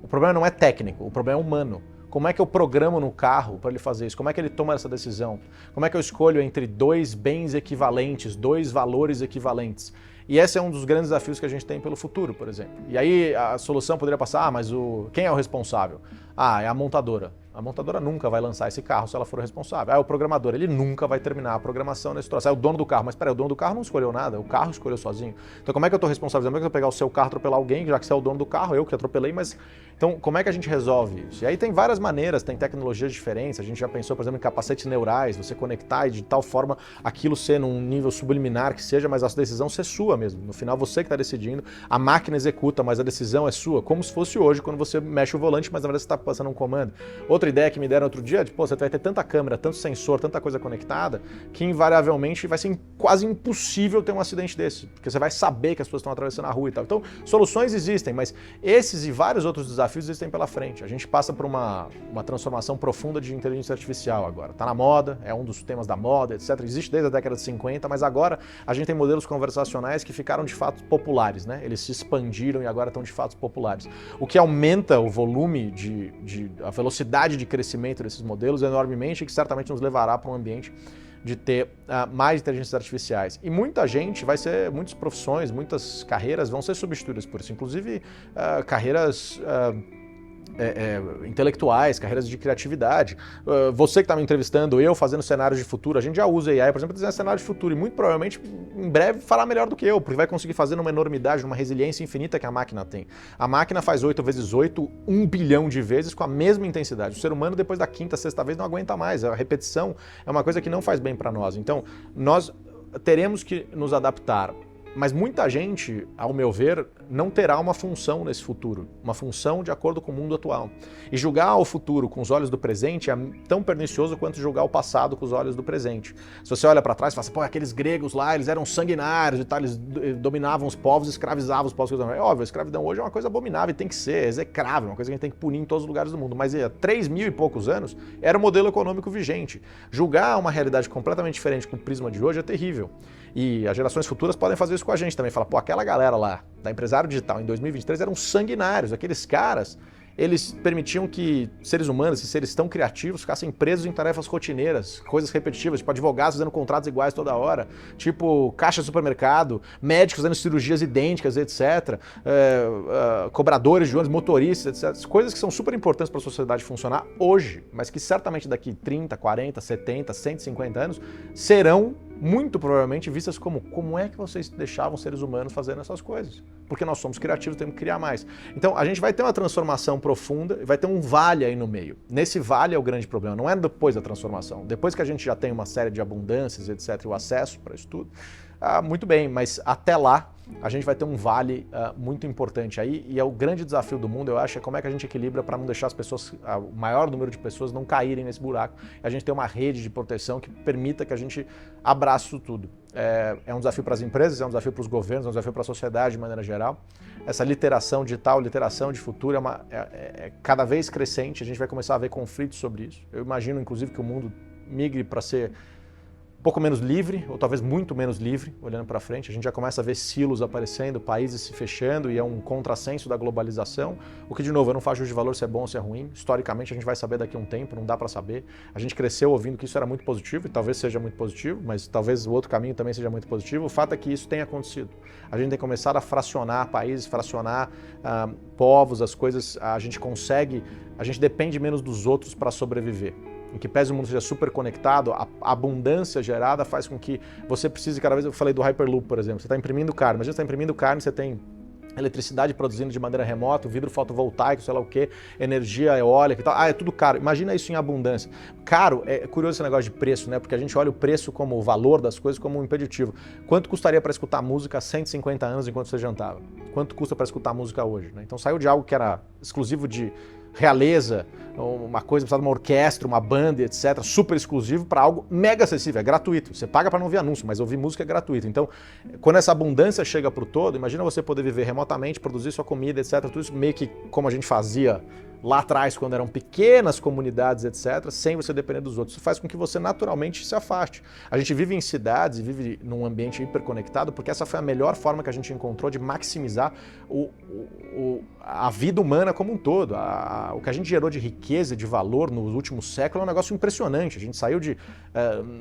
O problema não é técnico, o problema é humano. Como é que eu programo no carro para ele fazer isso? Como é que ele toma essa decisão? Como é que eu escolho entre dois bens equivalentes, dois valores equivalentes? E esse é um dos grandes desafios que a gente tem pelo futuro, por exemplo. E aí a solução poderia passar, mas quem é o responsável? É a montadora. A montadora nunca vai lançar esse carro se ela for responsável. O programador, ele nunca vai terminar a programação nesse troço. É o dono do carro, mas peraí, o dono do carro não escolheu nada, o carro escolheu sozinho. Então como é que eu estou responsável? Como é que eu vou pegar o seu carro e atropelar alguém, já que você é o dono do carro, eu que atropelei, mas... Então como é que a gente resolve isso? E aí tem várias maneiras, tem tecnologias diferentes, a gente já pensou, por exemplo, em capacetes neurais, você conectar e de tal forma aquilo ser num nível subliminar que seja, mas a decisão ser sua mesmo. No final você que está decidindo, a máquina executa, mas a decisão é sua, como se fosse hoje, quando você mexe o volante, mas na verdade você está passando um comando. Outra ideia que me deram outro dia, tipo, você vai ter tanta câmera, tanto sensor, tanta coisa conectada, que invariavelmente vai ser quase impossível ter um acidente desse, porque você vai saber que as pessoas estão atravessando a rua e tal. Então, soluções existem, mas esses e vários outros desafios existem pela frente. A gente passa por uma transformação profunda de inteligência artificial agora. Está na moda, é um dos temas da moda, etc. Existe desde a década de 50, mas agora a gente tem modelos conversacionais que ficaram de fato populares, né? Eles se expandiram e agora estão de fato populares. O que aumenta o volume a velocidade de crescimento desses modelos enormemente e que certamente nos levará para um ambiente de ter mais inteligências artificiais. E muita gente muitas profissões, muitas carreiras vão ser substituídas por isso, inclusive carreiras intelectuais, carreiras de criatividade. Você que está me entrevistando, eu fazendo cenários de futuro, a gente já usa AI, por exemplo, para desenhar cenários de futuro e muito provavelmente em breve fará melhor do que eu, porque vai conseguir fazer numa enormidade, numa resiliência infinita que a máquina tem. A máquina faz 8 vezes 8, 1 bilhão de vezes com a mesma intensidade. O ser humano, depois da quinta, sexta vez, não aguenta mais. A repetição é uma coisa que não faz bem para nós. Então, nós teremos que nos adaptar. Mas muita gente, ao meu ver, não terá uma função nesse futuro, uma função de acordo com o mundo atual. E julgar o futuro com os olhos do presente é tão pernicioso quanto julgar o passado com os olhos do presente. Se você olha para trás e fala assim, pô, aqueles gregos lá, eles eram sanguinários e tal, eles dominavam os povos, escravizavam os povos. É óbvio, a escravidão hoje é uma coisa abominável e tem que ser, execrável, uma coisa que a gente tem que punir em todos os lugares do mundo. Mas há 3.000 e poucos anos era o modelo econômico vigente. Julgar uma realidade completamente diferente com o prisma de hoje é terrível. E as gerações futuras podem fazer isso com a gente também. Falar, pô, aquela galera lá, da Empresário Digital, em 2023, eram sanguinários. Aqueles caras, eles permitiam que seres humanos, esses seres tão criativos, ficassem presos em tarefas rotineiras, coisas repetitivas, tipo advogados fazendo contratos iguais toda hora, tipo caixa de supermercado, médicos fazendo cirurgias idênticas, etc., cobradores de ônibus, motoristas, etc., coisas que são super importantes para a sociedade funcionar hoje, mas que certamente daqui 30, 40, 70, 150 anos serão muito provavelmente vistas como é que vocês deixavam seres humanos fazendo essas coisas? Porque nós somos criativos, temos que criar mais. Então a gente vai ter uma transformação profunda e vai ter um vale aí no meio. Nesse vale é o grande problema, não é depois da transformação. Depois que a gente já tem uma série de abundâncias, etc., e o acesso para isso tudo, muito bem, mas até lá a gente vai ter um vale muito importante aí, e é o grande desafio do mundo, eu acho, é como é que a gente equilibra para não deixar as pessoas, o maior número de pessoas não caírem nesse buraco, e a gente ter uma rede de proteção que permita que a gente abrace isso tudo. É um desafio para as empresas, é um desafio para os governos, é um desafio para a sociedade de maneira geral. Essa literação digital, literação de futuro é cada vez crescente, a gente vai começar a ver conflitos sobre isso. Eu imagino, inclusive, que o mundo migre para ser um pouco menos livre, ou talvez muito menos livre, olhando para frente. A gente já começa a ver silos aparecendo, países se fechando, e é um contrassenso da globalização. O que, de novo, eu não faço juízo de valor se é bom ou se é ruim. Historicamente, a gente vai saber daqui a um tempo, não dá para saber. A gente cresceu ouvindo que isso era muito positivo, e talvez seja muito positivo, mas talvez o outro caminho também seja muito positivo. O fato é que isso tem acontecido. A gente tem começado a fracionar países, fracionar povos, as coisas, a gente depende menos dos outros para sobreviver. Em que pese o mundo seja super conectado, a abundância gerada faz com que você precise, cada vez eu falei do Hyperloop, por exemplo, você está imprimindo carne, mas você está imprimindo carne, você tem eletricidade produzindo de maneira remota, vidro fotovoltaico, sei lá o que, energia eólica e tal, é tudo caro. Imagina isso em abundância. Caro, é curioso esse negócio de preço, né? Porque a gente olha o preço como o valor das coisas como um impeditivo. Quanto custaria para escutar música há 150 anos enquanto você jantava? Quanto custa para escutar música hoje? Né? Então saiu de algo que era exclusivo de realeza, uma coisa, precisava de uma orquestra, uma banda, etc., super exclusivo, para algo mega acessível, é gratuito. Você paga para não ver anúncio, mas ouvir música é gratuito. Então, quando essa abundância chega para o todo, imagina você poder viver remotamente, produzir sua comida, etc., tudo isso meio que como a gente fazia lá atrás, quando eram pequenas comunidades, etc., sem você depender dos outros. Isso faz com que você naturalmente se afaste. A gente vive em cidades e vive num ambiente hiperconectado porque essa foi a melhor forma que a gente encontrou de maximizar a vida humana como um todo. O que a gente gerou de riqueza e de valor nos últimos séculos é um negócio impressionante. A gente saiu de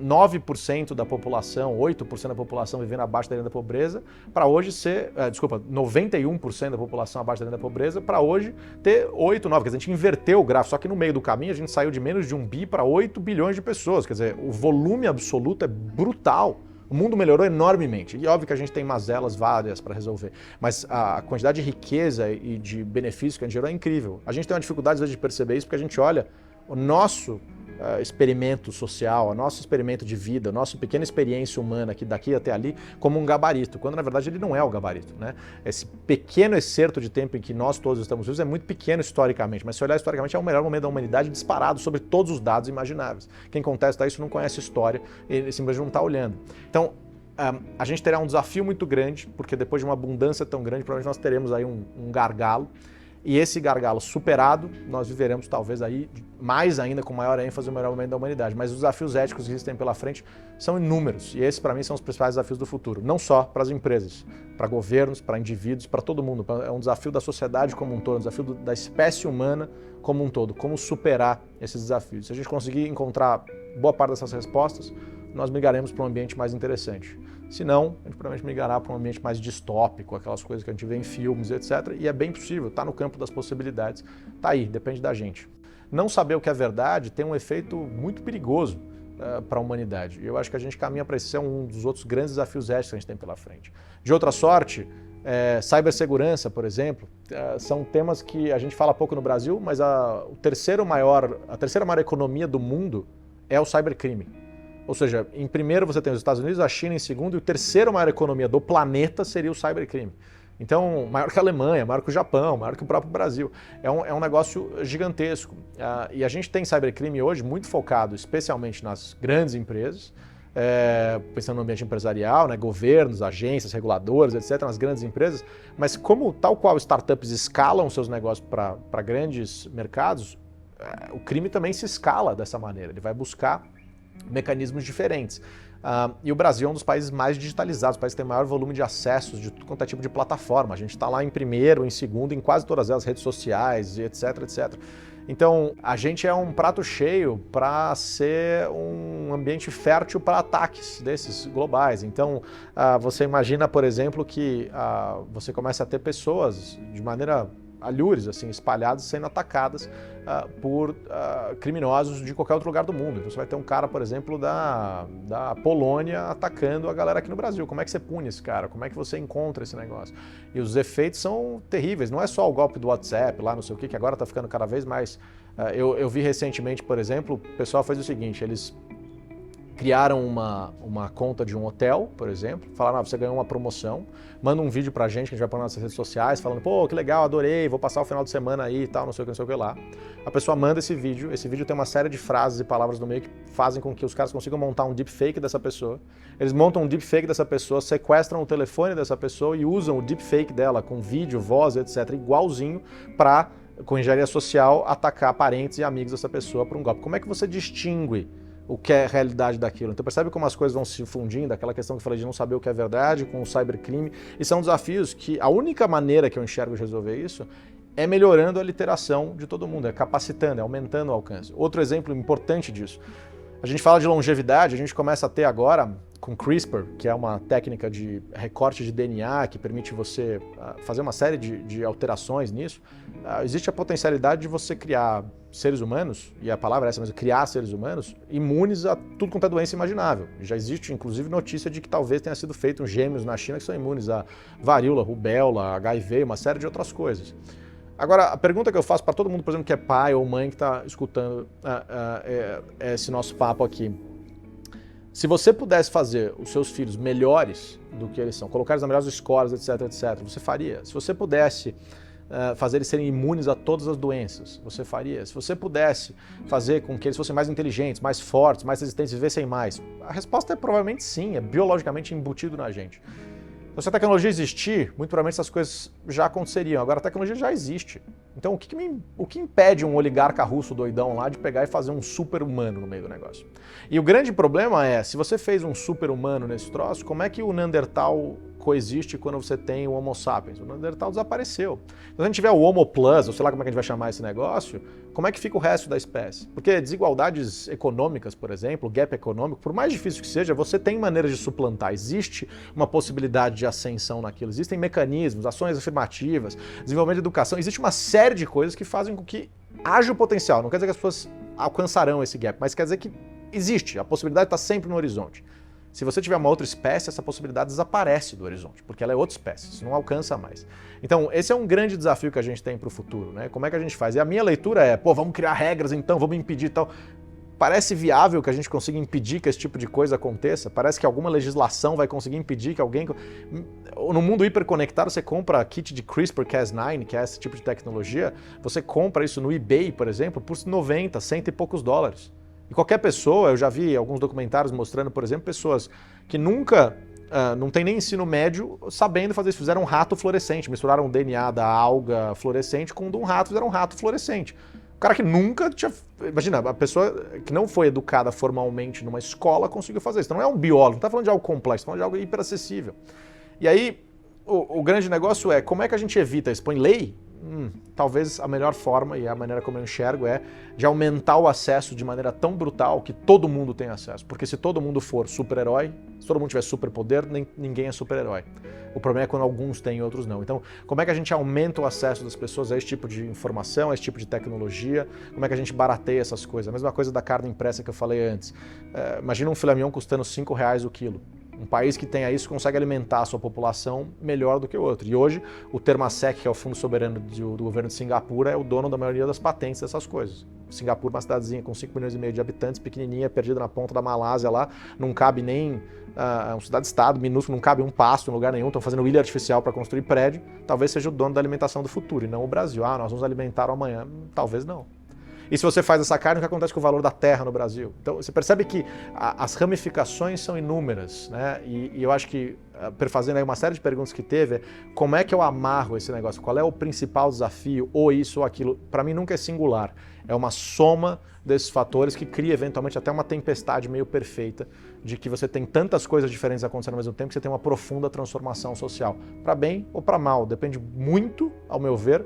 9% da população, 8% da população vivendo abaixo da linha da pobreza, para hoje ser, 91% da população abaixo da linha da pobreza, para hoje ter 8, 9%. A gente inverteu o gráfico, só que no meio do caminho a gente saiu de menos de 1 bi para 8 bilhões de pessoas. Quer dizer, o volume absoluto é brutal. O mundo melhorou enormemente. E óbvio que a gente tem mazelas várias para resolver. Mas a quantidade de riqueza e de benefícios que a gente gerou é incrível. A gente tem uma dificuldade às vezes de perceber isso porque a gente olha o nosso experimento social, o nosso experimento de vida, a nossa pequena experiência humana aqui daqui até ali como um gabarito, quando na verdade ele não é o gabarito, né? Esse pequeno excerto de tempo em que nós todos estamos vivos é muito pequeno historicamente, mas se olhar historicamente é o melhor momento da humanidade disparado sobre todos os dados imagináveis. Quem contesta isso não conhece história e simplesmente não está olhando. Então, a gente terá um desafio muito grande, porque depois de uma abundância tão grande, provavelmente nós teremos aí um gargalo. E esse gargalo superado, nós viveremos talvez aí mais ainda, com maior ênfase, o melhor momento da humanidade. Mas os desafios éticos que existem pela frente são inúmeros. E esses, para mim, são os principais desafios do futuro. Não só para as empresas, para governos, para indivíduos, para todo mundo. É um desafio da sociedade como um todo, um desafio da espécie humana como um todo. Como superar esses desafios. Se a gente conseguir encontrar boa parte dessas respostas, nós migraremos para um ambiente mais interessante. Se não, a gente provavelmente migrará para um ambiente mais distópico, aquelas coisas que a gente vê em filmes, etc. E é bem possível, está no campo das possibilidades, está aí, depende da gente. Não saber o que é verdade tem um efeito muito perigoso para a humanidade. E eu acho que a gente caminha para esse ser um dos outros grandes desafios éticos que a gente tem pela frente. De outra sorte, cibersegurança, por exemplo, são temas que a gente fala pouco no Brasil, mas a terceira maior economia do mundo é o cybercrime. Ou seja, em primeiro você tem os Estados Unidos, a China em segundo, e a terceira maior economia do planeta seria o cybercrime. Então, maior que a Alemanha, maior que o Japão, maior que o próprio Brasil. É um negócio gigantesco. E a gente tem cybercrime hoje muito focado especialmente nas grandes empresas, pensando no ambiente empresarial, né, governos, agências, reguladoras, etc., nas grandes empresas, mas como tal qual startups escalam seus negócios para grandes mercados, o crime também se escala dessa maneira, ele vai buscar mecanismos diferentes. E o Brasil é um dos países mais digitalizados, o país que tem maior volume de acessos de tudo quanto é tipo de plataforma. A gente está lá em primeiro, em segundo, em quase todas elas, redes sociais, etc, etc. Então, a gente é um prato cheio para ser um ambiente fértil para ataques desses globais. Então, você imagina, por exemplo, que você começa a ter pessoas de maneira alhures, assim, espalhadas, sendo atacadas por criminosos de qualquer outro lugar do mundo. Então você vai ter um cara, por exemplo, da Polônia atacando a galera aqui no Brasil. Como é que você pune esse cara? Como é que você encontra esse negócio? E os efeitos são terríveis. Não é só o golpe do WhatsApp, lá não sei o que agora está ficando cada vez mais... Eu vi recentemente, por exemplo, o pessoal fez o seguinte, eles criaram uma conta de um hotel, por exemplo, falaram, você ganhou uma promoção, manda um vídeo pra gente, que a gente vai pôr nas redes sociais, falando, pô, que legal, adorei, vou passar o final de semana aí e tal, não sei o que, não sei o que lá. A pessoa manda esse vídeo tem uma série de frases e palavras no meio que fazem com que os caras consigam montar um deepfake dessa pessoa. Eles montam um deepfake dessa pessoa, sequestram o telefone dessa pessoa e usam o deepfake dela com vídeo, voz, etc., igualzinho pra, com engenharia social, atacar parentes e amigos dessa pessoa por um golpe. Como é que você distingue o que é a realidade daquilo? Então percebe como as coisas vão se fundindo, aquela questão que eu falei de não saber o que é verdade com o cybercrime, e são desafios que a única maneira que eu enxergo de resolver isso é melhorando a literação de todo mundo, é capacitando, é aumentando o alcance. Outro exemplo importante disso, a gente fala de longevidade, a gente começa a ter agora com CRISPR, que é uma técnica de recorte de DNA que permite você fazer uma série de alterações nisso, existe a potencialidade de você criar seres humanos, e a palavra é essa mesmo, criar seres humanos, imunes a tudo quanto é doença imaginável. Já existe, inclusive, notícia de que talvez tenha sido feito gêmeos na China que são imunes a varíola, rubéola, HIV, uma série de outras coisas. Agora, a pergunta que eu faço para todo mundo, por exemplo, que é pai ou mãe que está escutando esse nosso papo aqui, se você pudesse fazer os seus filhos melhores do que eles são, colocar eles nas melhores escolas, etc, etc, você faria? Se você pudesse fazer eles serem imunes a todas as doenças, você faria? Se você pudesse fazer com que eles fossem mais inteligentes, mais fortes, mais resistentes, vivessem mais, a resposta é provavelmente sim, é biologicamente embutido na gente. Então, se a tecnologia existir, muito provavelmente essas coisas já aconteceriam. Agora, a tecnologia já existe. Então, o que impede um oligarca russo doidão lá de pegar e fazer um super-humano no meio do negócio? E o grande problema é, se você fez um super-humano nesse troço, como é que o Neandertal coexiste quando você tem o Homo sapiens? O Neandertal desapareceu. Então, se a gente tiver o Homo Plus, ou sei lá como é que a gente vai chamar esse negócio, como é que fica o resto da espécie? Porque desigualdades econômicas, por exemplo, gap econômico, por mais difícil que seja, você tem maneiras de suplantar. Existe uma possibilidade de ascensão naquilo. Existem mecanismos, ações afirmativas, desenvolvimento de educação. Existe uma série de coisas que fazem com que haja o potencial. Não quer dizer que as pessoas alcançarão esse gap, mas quer dizer que existe. A possibilidade está sempre no horizonte. Se você tiver uma outra espécie, essa possibilidade desaparece do horizonte, porque ela é outra espécie, você não alcança mais. Então, esse é um grande desafio que a gente tem para o futuro, né? Como é que a gente faz? E a minha leitura é, vamos criar regras então, vamos impedir e tal. Parece viável que a gente consiga impedir que esse tipo de coisa aconteça? Parece que alguma legislação vai conseguir impedir que alguém... No mundo hiperconectado, você compra kit de CRISPR-Cas9, que é esse tipo de tecnologia, você compra isso no eBay, por exemplo, por 90, 100 e poucos dólares. E qualquer pessoa, eu já vi alguns documentários mostrando, por exemplo, pessoas que nunca, não tem nem ensino médio, sabendo fazer isso. Fizeram um rato fluorescente, misturaram o DNA da alga fluorescente com o de um rato, fizeram um rato fluorescente. O cara que nunca tinha... Imagina, a pessoa que não foi educada formalmente numa escola conseguiu fazer isso. Então não é um biólogo, não está falando de algo complexo, está falando de algo hiperacessível. E aí, o grande negócio é, como é que a gente evita isso? Põe lei? Talvez a melhor forma, e a maneira como eu enxergo, é de aumentar o acesso de maneira tão brutal que todo mundo tem acesso. Porque se todo mundo for super-herói, se todo mundo tiver superpoder, ninguém é super-herói. O problema é quando alguns têm e outros não. Então, como é que a gente aumenta o acesso das pessoas a esse tipo de informação, a esse tipo de tecnologia? Como é que a gente barateia essas coisas? A mesma coisa da carne impressa que eu falei antes. Imagina um filé mignon custando R$5 o quilo. Um país que tenha isso consegue alimentar a sua população melhor do que o outro. E hoje, o Temasek, que é o fundo soberano do governo de Singapura, é o dono da maioria das patentes dessas coisas. Singapura é uma cidadezinha com 5,5 milhões de habitantes, pequenininha, perdida na ponta da Malásia lá, não cabe nem... É uma cidade-estado minúsculo, não cabe um pasto em lugar nenhum, estão fazendo ilha artificial para construir prédio, talvez seja o dono da alimentação do futuro, e não o Brasil. Nós vamos alimentar amanhã, talvez não. E se você faz essa carne, o que acontece com o valor da terra no Brasil? Então, você percebe que as ramificações são inúmeras, né? E eu acho que, perfazendo aí uma série de perguntas que teve, como é que eu amarro esse negócio? Qual é o principal desafio? Ou isso ou aquilo? Para mim nunca é singular. É uma soma desses fatores que cria eventualmente até uma tempestade meio perfeita de que você tem tantas coisas diferentes acontecendo ao mesmo tempo que você tem uma profunda transformação social. Para bem ou para mal, depende muito, ao meu ver,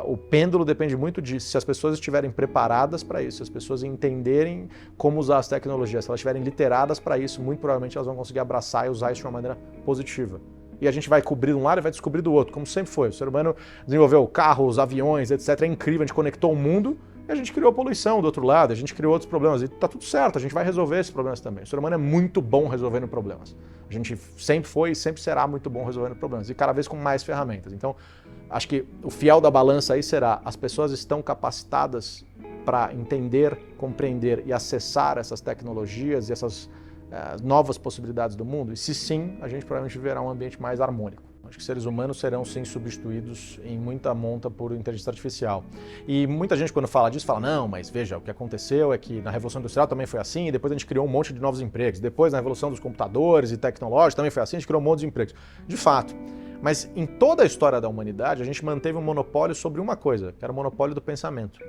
o pêndulo depende muito de se as pessoas estiverem preparadas para isso, se as pessoas entenderem como usar as tecnologias, se elas estiverem literadas para isso, muito provavelmente elas vão conseguir abraçar e usar isso de uma maneira positiva. E a gente vai cobrir de um lado e vai descobrir do outro, como sempre foi. O ser humano desenvolveu carros, aviões, etc. É incrível, a gente conectou o mundo e a gente criou poluição do outro lado, a gente criou outros problemas. E tá tudo certo, a gente vai resolver esses problemas também. O ser humano é muito bom resolvendo problemas. A gente sempre foi e sempre será muito bom resolvendo problemas. E cada vez com mais ferramentas. Então, acho que o fiel da balança aí será: as pessoas estão capacitadas para entender, compreender e acessar essas tecnologias e essas novas possibilidades do mundo? E se sim, a gente provavelmente viverá um ambiente mais harmônico. Acho que seres humanos serão sim substituídos em muita monta por inteligência artificial. E muita gente quando fala disso fala: não, mas veja, o que aconteceu é que na Revolução Industrial também foi assim, e depois a gente criou um monte de novos empregos. Depois na Revolução dos Computadores e Tecnológicos também foi assim, a gente criou um monte de empregos. De fato. Mas em toda a história da humanidade, a gente manteve um monopólio sobre uma coisa, que era o monopólio do pensamento.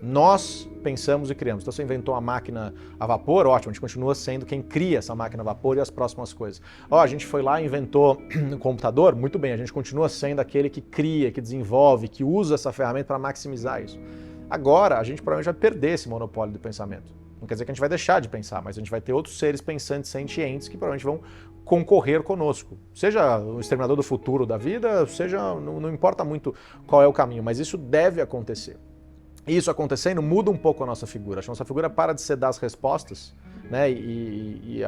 Nós pensamos e criamos. Então você inventou a máquina a vapor, ótimo, a gente continua sendo quem cria essa máquina a vapor e as próximas coisas. A gente foi lá e inventou um computador, muito bem, a gente continua sendo aquele que cria, que desenvolve, que usa essa ferramenta para maximizar isso. Agora, a gente provavelmente vai perder esse monopólio do pensamento. Não quer dizer que a gente vai deixar de pensar, mas a gente vai ter outros seres pensantes, sentientes, que provavelmente vão concorrer conosco. Seja o exterminador do futuro da vida, seja, não importa muito qual é o caminho, mas isso deve acontecer. E isso acontecendo muda um pouco a nossa figura. A nossa figura para de ser dar as respostas, né, e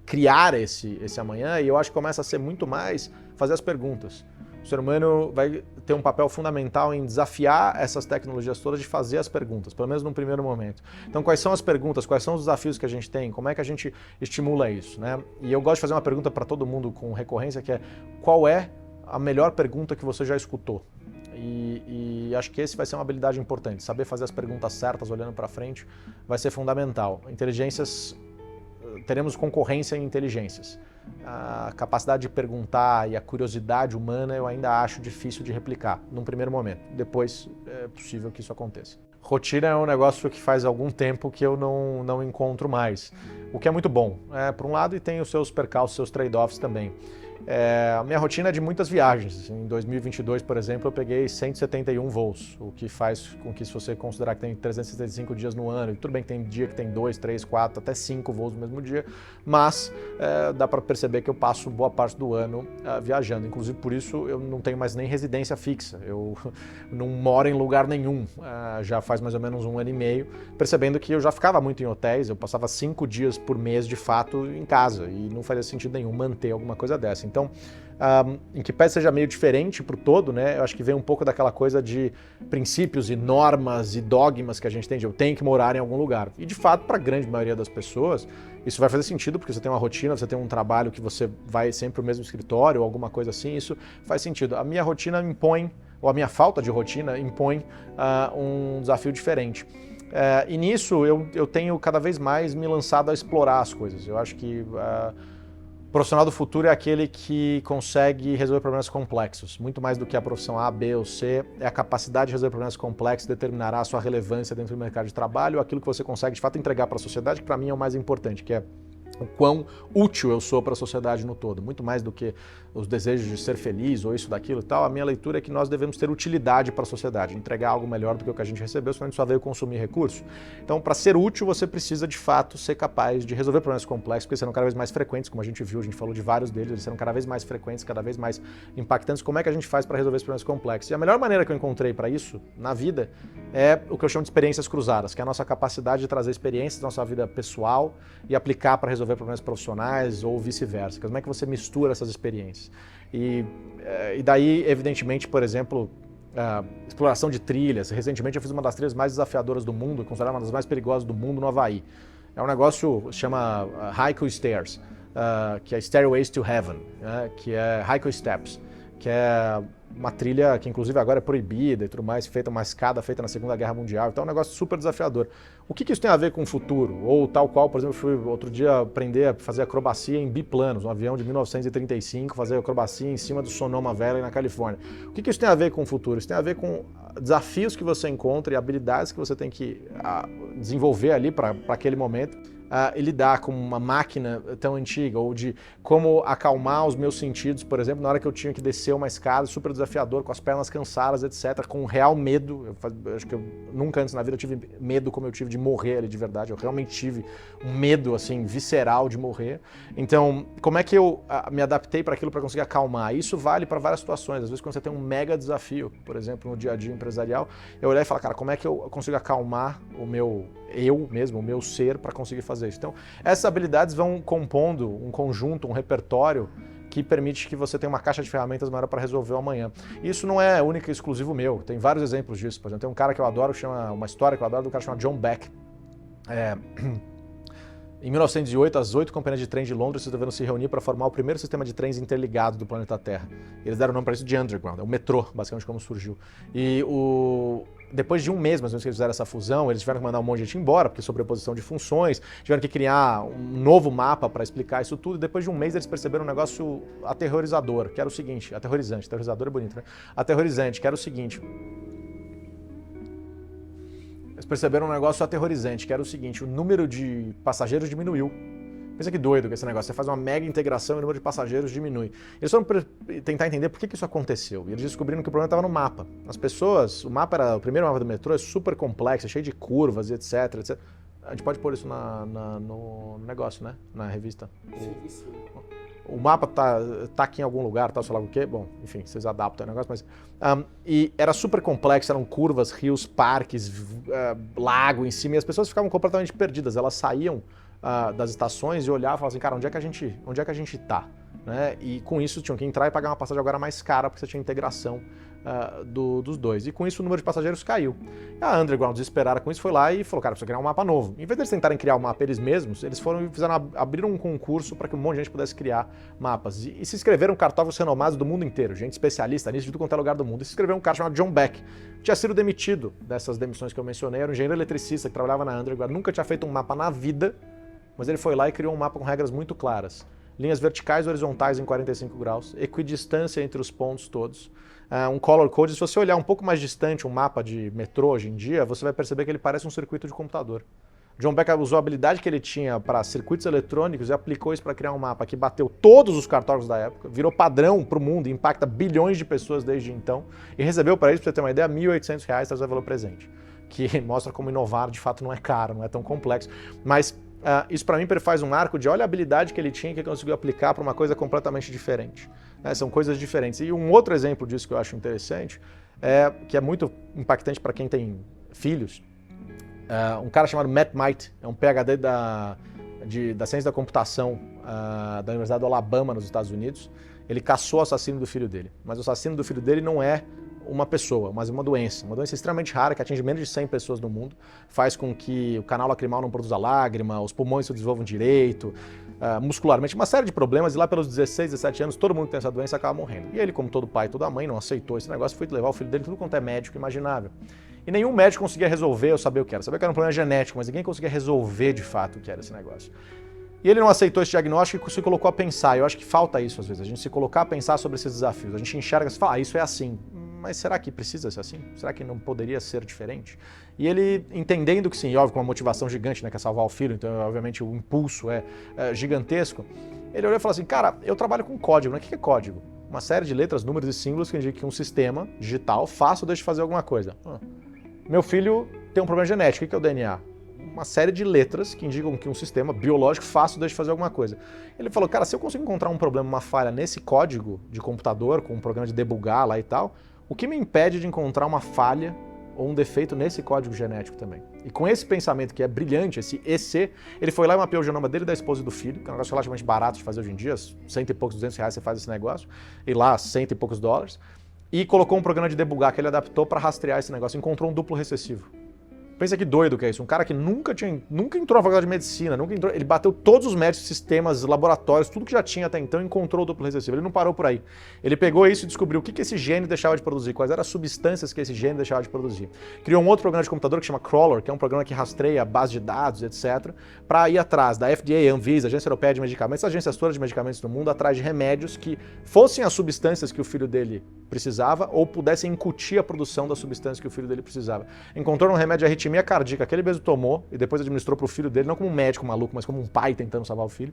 criar esse amanhã, e eu acho que começa a ser muito mais fazer as perguntas. O ser humano vai ter um papel fundamental em desafiar essas tecnologias todas de fazer as perguntas, pelo menos num primeiro momento. Então, quais são as perguntas, quais são os desafios que a gente tem, como é que a gente estimula isso, né? E eu gosto de fazer uma pergunta para todo mundo com recorrência, que é: qual é a melhor pergunta que você já escutou? E acho que esse vai ser uma habilidade importante. Saber fazer as perguntas certas, olhando para frente, vai ser fundamental. Teremos concorrência em inteligências. A capacidade de perguntar e a curiosidade humana eu ainda acho difícil de replicar num primeiro momento. Depois é possível que isso aconteça. Rotina é um negócio que faz algum tempo que eu não encontro mais, o que é muito bom, por um lado, e tem os seus percalços, seus trade-offs também. A minha rotina é de muitas viagens. Em 2022, por exemplo, eu peguei 171 voos, o que faz com que, se você considerar que tem 365 dias no ano, e tudo bem que tem dia que tem 2, 3, 4, até 5 voos no mesmo dia, mas dá para perceber que eu passo boa parte do ano viajando. Inclusive, por isso, eu não tenho mais nem residência fixa. Eu não moro em lugar nenhum, já faz mais ou menos 1 ano e meio, percebendo que eu já ficava muito em hotéis, eu passava 5 dias por mês, de fato, em casa, e não fazia sentido nenhum manter alguma coisa dessa. Então, em que pese seja meio diferente para o todo, né, eu acho que vem um pouco daquela coisa de princípios e normas e dogmas que a gente tem de eu tenho que morar em algum lugar. E de fato, para a grande maioria das pessoas, isso vai fazer sentido, porque você tem uma rotina, você tem um trabalho que você vai sempre para o mesmo escritório ou alguma coisa assim, isso faz sentido. A minha rotina impõe, ou a minha falta de rotina impõe um desafio diferente. E nisso eu tenho cada vez mais me lançado a explorar as coisas. Eu acho que o profissional do futuro é aquele que consegue resolver problemas complexos. Muito mais do que a profissão A, B ou C, é a capacidade de resolver problemas complexos que determinará a sua relevância dentro do mercado de trabalho, aquilo que você consegue de fato entregar para a sociedade, que para mim é o mais importante, que é o quão útil eu sou para a sociedade no todo. Muito mais do que os desejos de ser feliz ou isso, daquilo e tal, a minha leitura é que nós devemos ter utilidade para a sociedade, entregar algo melhor do que o que a gente recebeu, senão a gente só veio consumir recursos. Então, para ser útil, você precisa de fato ser capaz de resolver problemas complexos, porque serão cada vez mais frequentes, como a gente viu, a gente falou de vários deles, eles serão cada vez mais frequentes, cada vez mais impactantes. Como é que a gente faz para resolver esses problemas complexos? E a melhor maneira que eu encontrei para isso, na vida, é o que eu chamo de experiências cruzadas, que é a nossa capacidade de trazer experiências da nossa vida pessoal e aplicar para resolver problemas profissionais ou vice-versa. Como é que você mistura essas experiências? E daí, evidentemente, por exemplo, exploração de trilhas. Recentemente eu fiz uma das trilhas mais desafiadoras do mundo, considerada uma das mais perigosas do mundo, no Havaí. É um negócio que se chama Haiku Stairs, que é Stairways to Heaven, que é Haiku Steps, que é uma trilha que inclusive agora é proibida e tudo mais, feita uma escada feita na Segunda Guerra Mundial, então é um negócio super desafiador. O que isso tem a ver com o futuro? Ou tal qual, por exemplo, eu fui outro dia aprender a fazer acrobacia em biplanos, um avião de 1935, fazer acrobacia em cima do Sonoma Valley na Califórnia. O que isso tem a ver com o futuro? Isso tem a ver com desafios que você encontra e habilidades que você tem que desenvolver ali para aquele momento. E lidar com uma máquina tão antiga, ou de como acalmar os meus sentidos, por exemplo, na hora que eu tinha que descer uma escada super desafiador, com as pernas cansadas, etc., com real medo. Eu acho que eu nunca antes na vida eu tive medo como eu tive de morrer ali de verdade, eu realmente tive um medo assim visceral de morrer. Então, como é que eu me adaptei para aquilo para conseguir acalmar? Isso vale para várias situações. Às vezes quando você tem um mega desafio, por exemplo, no dia a dia empresarial, eu olhar e falar, cara, como é que eu consigo acalmar o meu eu mesmo, o meu ser, para conseguir fazer isso. Então, essas habilidades vão compondo um conjunto, um repertório que permite que você tenha uma caixa de ferramentas maior para resolver o amanhã. Isso não é único e exclusivo meu, tem vários exemplos disso. Por exemplo, tem um cara que eu adoro, uma história que eu adoro, do cara chamado John Beck. Em 1908, as 8 companhias de trem de Londres resolveram se reunir para formar o primeiro sistema de trens interligado do planeta Terra. Eles deram o nome para isso de Underground, é o metrô, basicamente como surgiu. E depois de um mês, mais ou menos, que eles fizeram essa fusão, eles tiveram que mandar um monte de gente embora, porque sobreposição de funções, tiveram que criar um novo mapa para explicar isso tudo, e depois de um mês eles perceberam um negócio aterrorizador, que era o seguinte, aterrorizador é bonito, né? Aterrorizante, que era o seguinte... Eles perceberam um negócio aterrorizante, que era o seguinte, o número de passageiros diminuiu. Pensa que doido que esse negócio, você faz uma mega integração e o número de passageiros diminui. Eles foram tentar entender por que isso aconteceu, e eles descobriram que o problema estava no mapa. As pessoas, o primeiro mapa do metrô é super complexo, é cheio de curvas, etc, etc. A gente pode pôr isso no negócio, né? Na revista. O mapa tá aqui em algum lugar, sei lá o quê. Bom, enfim, vocês adaptam o negócio, mas... e era super complexo, eram curvas, rios, parques, lago em cima, e as pessoas ficavam completamente perdidas. Elas saíam das estações e olhavam e falavam assim, cara, onde é que a gente tá? Né? E com isso tinham que entrar e pagar uma passagem agora mais cara, porque você tinha integração dos dois. E com isso o número de passageiros caiu. E a Underground, desesperada com isso, foi lá e falou, cara, precisa criar um mapa novo. Em vez de eles tentarem criar o mapa eles mesmos, eles abriram um concurso para que um monte de gente pudesse criar mapas. E se inscreveram cartógrafos renomados do mundo inteiro, gente especialista nisso de tudo quanto é lugar do mundo. E se inscreveu um cara chamado John Beck. Tinha sido demitido dessas demissões que eu mencionei, era um engenheiro eletricista que trabalhava na Underground, nunca tinha feito um mapa na vida, mas ele foi lá e criou um mapa com regras muito claras. Linhas verticais e horizontais em 45 graus, equidistância entre os pontos todos, um color code. Se você olhar um pouco mais distante um mapa de metrô hoje em dia, você vai perceber que ele parece um circuito de computador. John Beck usou a habilidade que ele tinha para circuitos eletrônicos e aplicou isso para criar um mapa que bateu todos os cartógrafos da época, virou padrão para o mundo e impacta bilhões de pessoas desde então, e recebeu para isso, para você ter uma ideia, R$ 1.800 traz o valor presente, que mostra como inovar de fato não é caro, não é tão complexo, mas isso para mim faz um arco de olha a habilidade que ele tinha que ele conseguiu aplicar para uma coisa completamente diferente. São coisas diferentes. E um outro exemplo disso que eu acho interessante, que é muito impactante para quem tem filhos, um cara chamado Matt Might, é um PhD da ciência da computação da Universidade do Alabama, nos Estados Unidos. Ele caçou o assassino do filho dele, mas o assassino do filho dele não é uma pessoa, mas uma doença extremamente rara que atinge menos de 100 pessoas no mundo, faz com que o canal lacrimal não produza lágrima, os pulmões se desenvolvam direito, muscularmente, uma série de problemas, e lá pelos 16, 17 anos, todo mundo que tem essa doença acaba morrendo. E ele, como todo pai e toda mãe, não aceitou esse negócio, foi levar o filho dele tudo quanto é médico imaginável. E nenhum médico conseguia resolver ou saber o que era. Sabia que era um problema genético, mas ninguém conseguia resolver de fato o que era esse negócio. E ele não aceitou esse diagnóstico e se colocou a pensar. Eu acho que falta isso às vezes, a gente se colocar a pensar sobre esses desafios. A gente enxerga e fala, isso é assim. Mas será que precisa ser assim? Será que não poderia ser diferente? E ele, entendendo que sim, óbvio, com uma motivação gigante, né, que é salvar o filho, então obviamente o impulso é gigantesco, ele olhou e falou assim, cara, eu trabalho com código, né? O que é código? Uma série de letras, números e símbolos que indicam que um sistema digital faça ou deixe de fazer alguma coisa. Meu filho tem um problema genético, o que é o DNA? Uma série de letras que indicam que um sistema biológico faça ou deixe de fazer alguma coisa. Ele falou, cara, se eu consigo encontrar um problema, uma falha nesse código de computador, com um programa de debugar lá e tal, o que me impede de encontrar uma falha ou um defeito nesse código genético também? E com esse pensamento que é brilhante, esse EC, ele foi lá e mapeou o genoma dele, da esposa e do filho, que é um negócio relativamente barato de fazer hoje em dia, 100 e poucos, R$200 você faz esse negócio, e lá 100 e poucos dólares, e colocou um programa de debugar que ele adaptou para rastrear esse negócio, encontrou um duplo recessivo. Pensa que doido que é isso. Um cara que nunca entrou na faculdade de medicina, ele bateu todos os métodos, sistemas, laboratórios, tudo que já tinha até então, encontrou o duplo recessivo. Ele não parou por aí. Ele pegou isso e descobriu o que esse gene deixava de produzir, quais eram as substâncias que esse gene deixava de produzir. Criou um outro programa de computador que chama Crawler, que é um programa que rastreia base de dados, etc., para ir atrás da FDA, Anvisa, Agência Europeia de Medicamentos, agências todas de medicamentos do mundo, atrás de remédios que fossem as substâncias que o filho dele precisava ou pudessem incutir a produção das substâncias que o filho dele precisava. Encontrou um remédio de arritmia cardíaca que ele mesmo tomou e depois administrou para o filho dele, não como um médico maluco, mas como um pai tentando salvar o filho.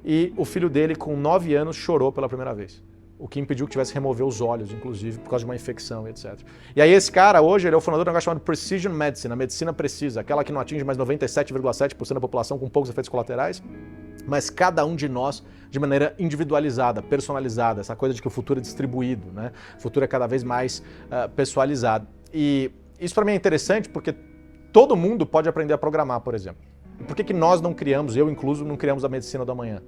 E o filho dele, com 9 anos, chorou pela primeira vez. O que impediu que tivesse que remover os olhos, inclusive, por causa de uma infecção, etc. E aí esse cara, hoje, ele é o fundador de um negócio chamado Precision Medicine, a medicina precisa, aquela que não atinge mais 97,7% da população com poucos efeitos colaterais, mas cada um de nós de maneira individualizada, personalizada, essa coisa de que o futuro é distribuído, né? O futuro é cada vez mais pessoalizado. E isso para mim é interessante porque todo mundo pode aprender a programar, por exemplo. E por que nós não criamos, eu incluso, não criamos a medicina do amanhã?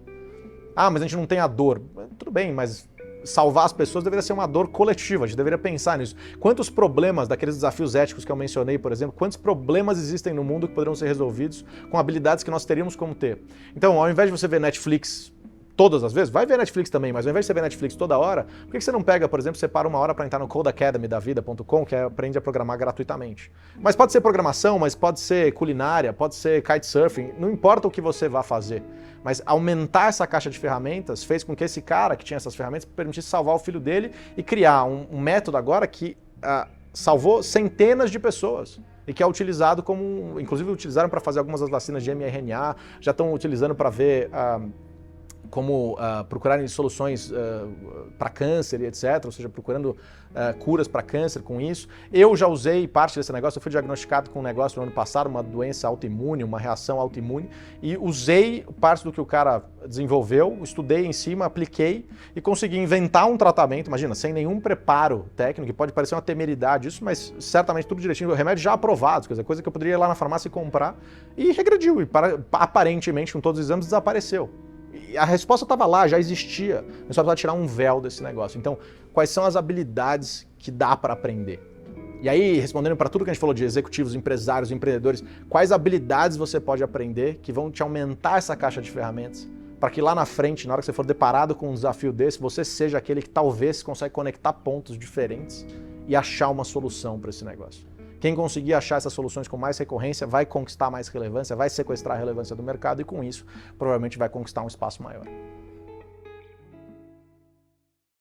Ah, mas a gente não tem a dor. Tudo bem, mas salvar as pessoas deveria ser uma dor coletiva, a gente deveria pensar nisso. Quantos problemas daqueles desafios éticos que eu mencionei, por exemplo, quantos problemas existem no mundo que poderiam ser resolvidos com habilidades que nós teríamos como ter? Então, ao invés de você ver Netflix todas as vezes, vai ver Netflix também, mas ao invés de você ver Netflix toda hora, por que você não pega, por exemplo, separa uma hora para entrar no codecademydavida.com, que aprende a programar gratuitamente? Mas pode ser programação, mas pode ser culinária, pode ser kitesurfing, não importa o que você vá fazer. Mas aumentar essa caixa de ferramentas fez com que esse cara que tinha essas ferramentas permitisse salvar o filho dele e criar um método agora que salvou centenas de pessoas. E que é utilizado como, inclusive utilizaram para fazer algumas das vacinas de mRNA, já estão utilizando para ver como procurarem soluções para câncer e etc., ou seja, procurando curas para câncer com isso. Eu já usei parte desse negócio, eu fui diagnosticado com um negócio no ano passado, uma doença autoimune, uma reação autoimune, e usei parte do que o cara desenvolveu, estudei em cima, apliquei e consegui inventar um tratamento, imagina, sem nenhum preparo técnico, que pode parecer uma temeridade isso, mas certamente tudo direitinho, remédios já aprovados, quer dizer, coisa que eu poderia ir lá na farmácia e comprar, e regrediu, e aparentemente, com todos os exames, desapareceu. E a resposta estava lá, já existia, mas só precisava tirar um véu desse negócio. Então, quais são as habilidades que dá para aprender? E aí, respondendo para tudo que a gente falou de executivos, empresários, empreendedores, quais habilidades você pode aprender que vão te aumentar essa caixa de ferramentas para que lá na frente, na hora que você for deparado com um desafio desse, você seja aquele que talvez consiga conectar pontos diferentes e achar uma solução para esse negócio. Quem conseguir achar essas soluções com mais recorrência vai conquistar mais relevância, vai sequestrar a relevância do mercado e com isso provavelmente vai conquistar um espaço maior.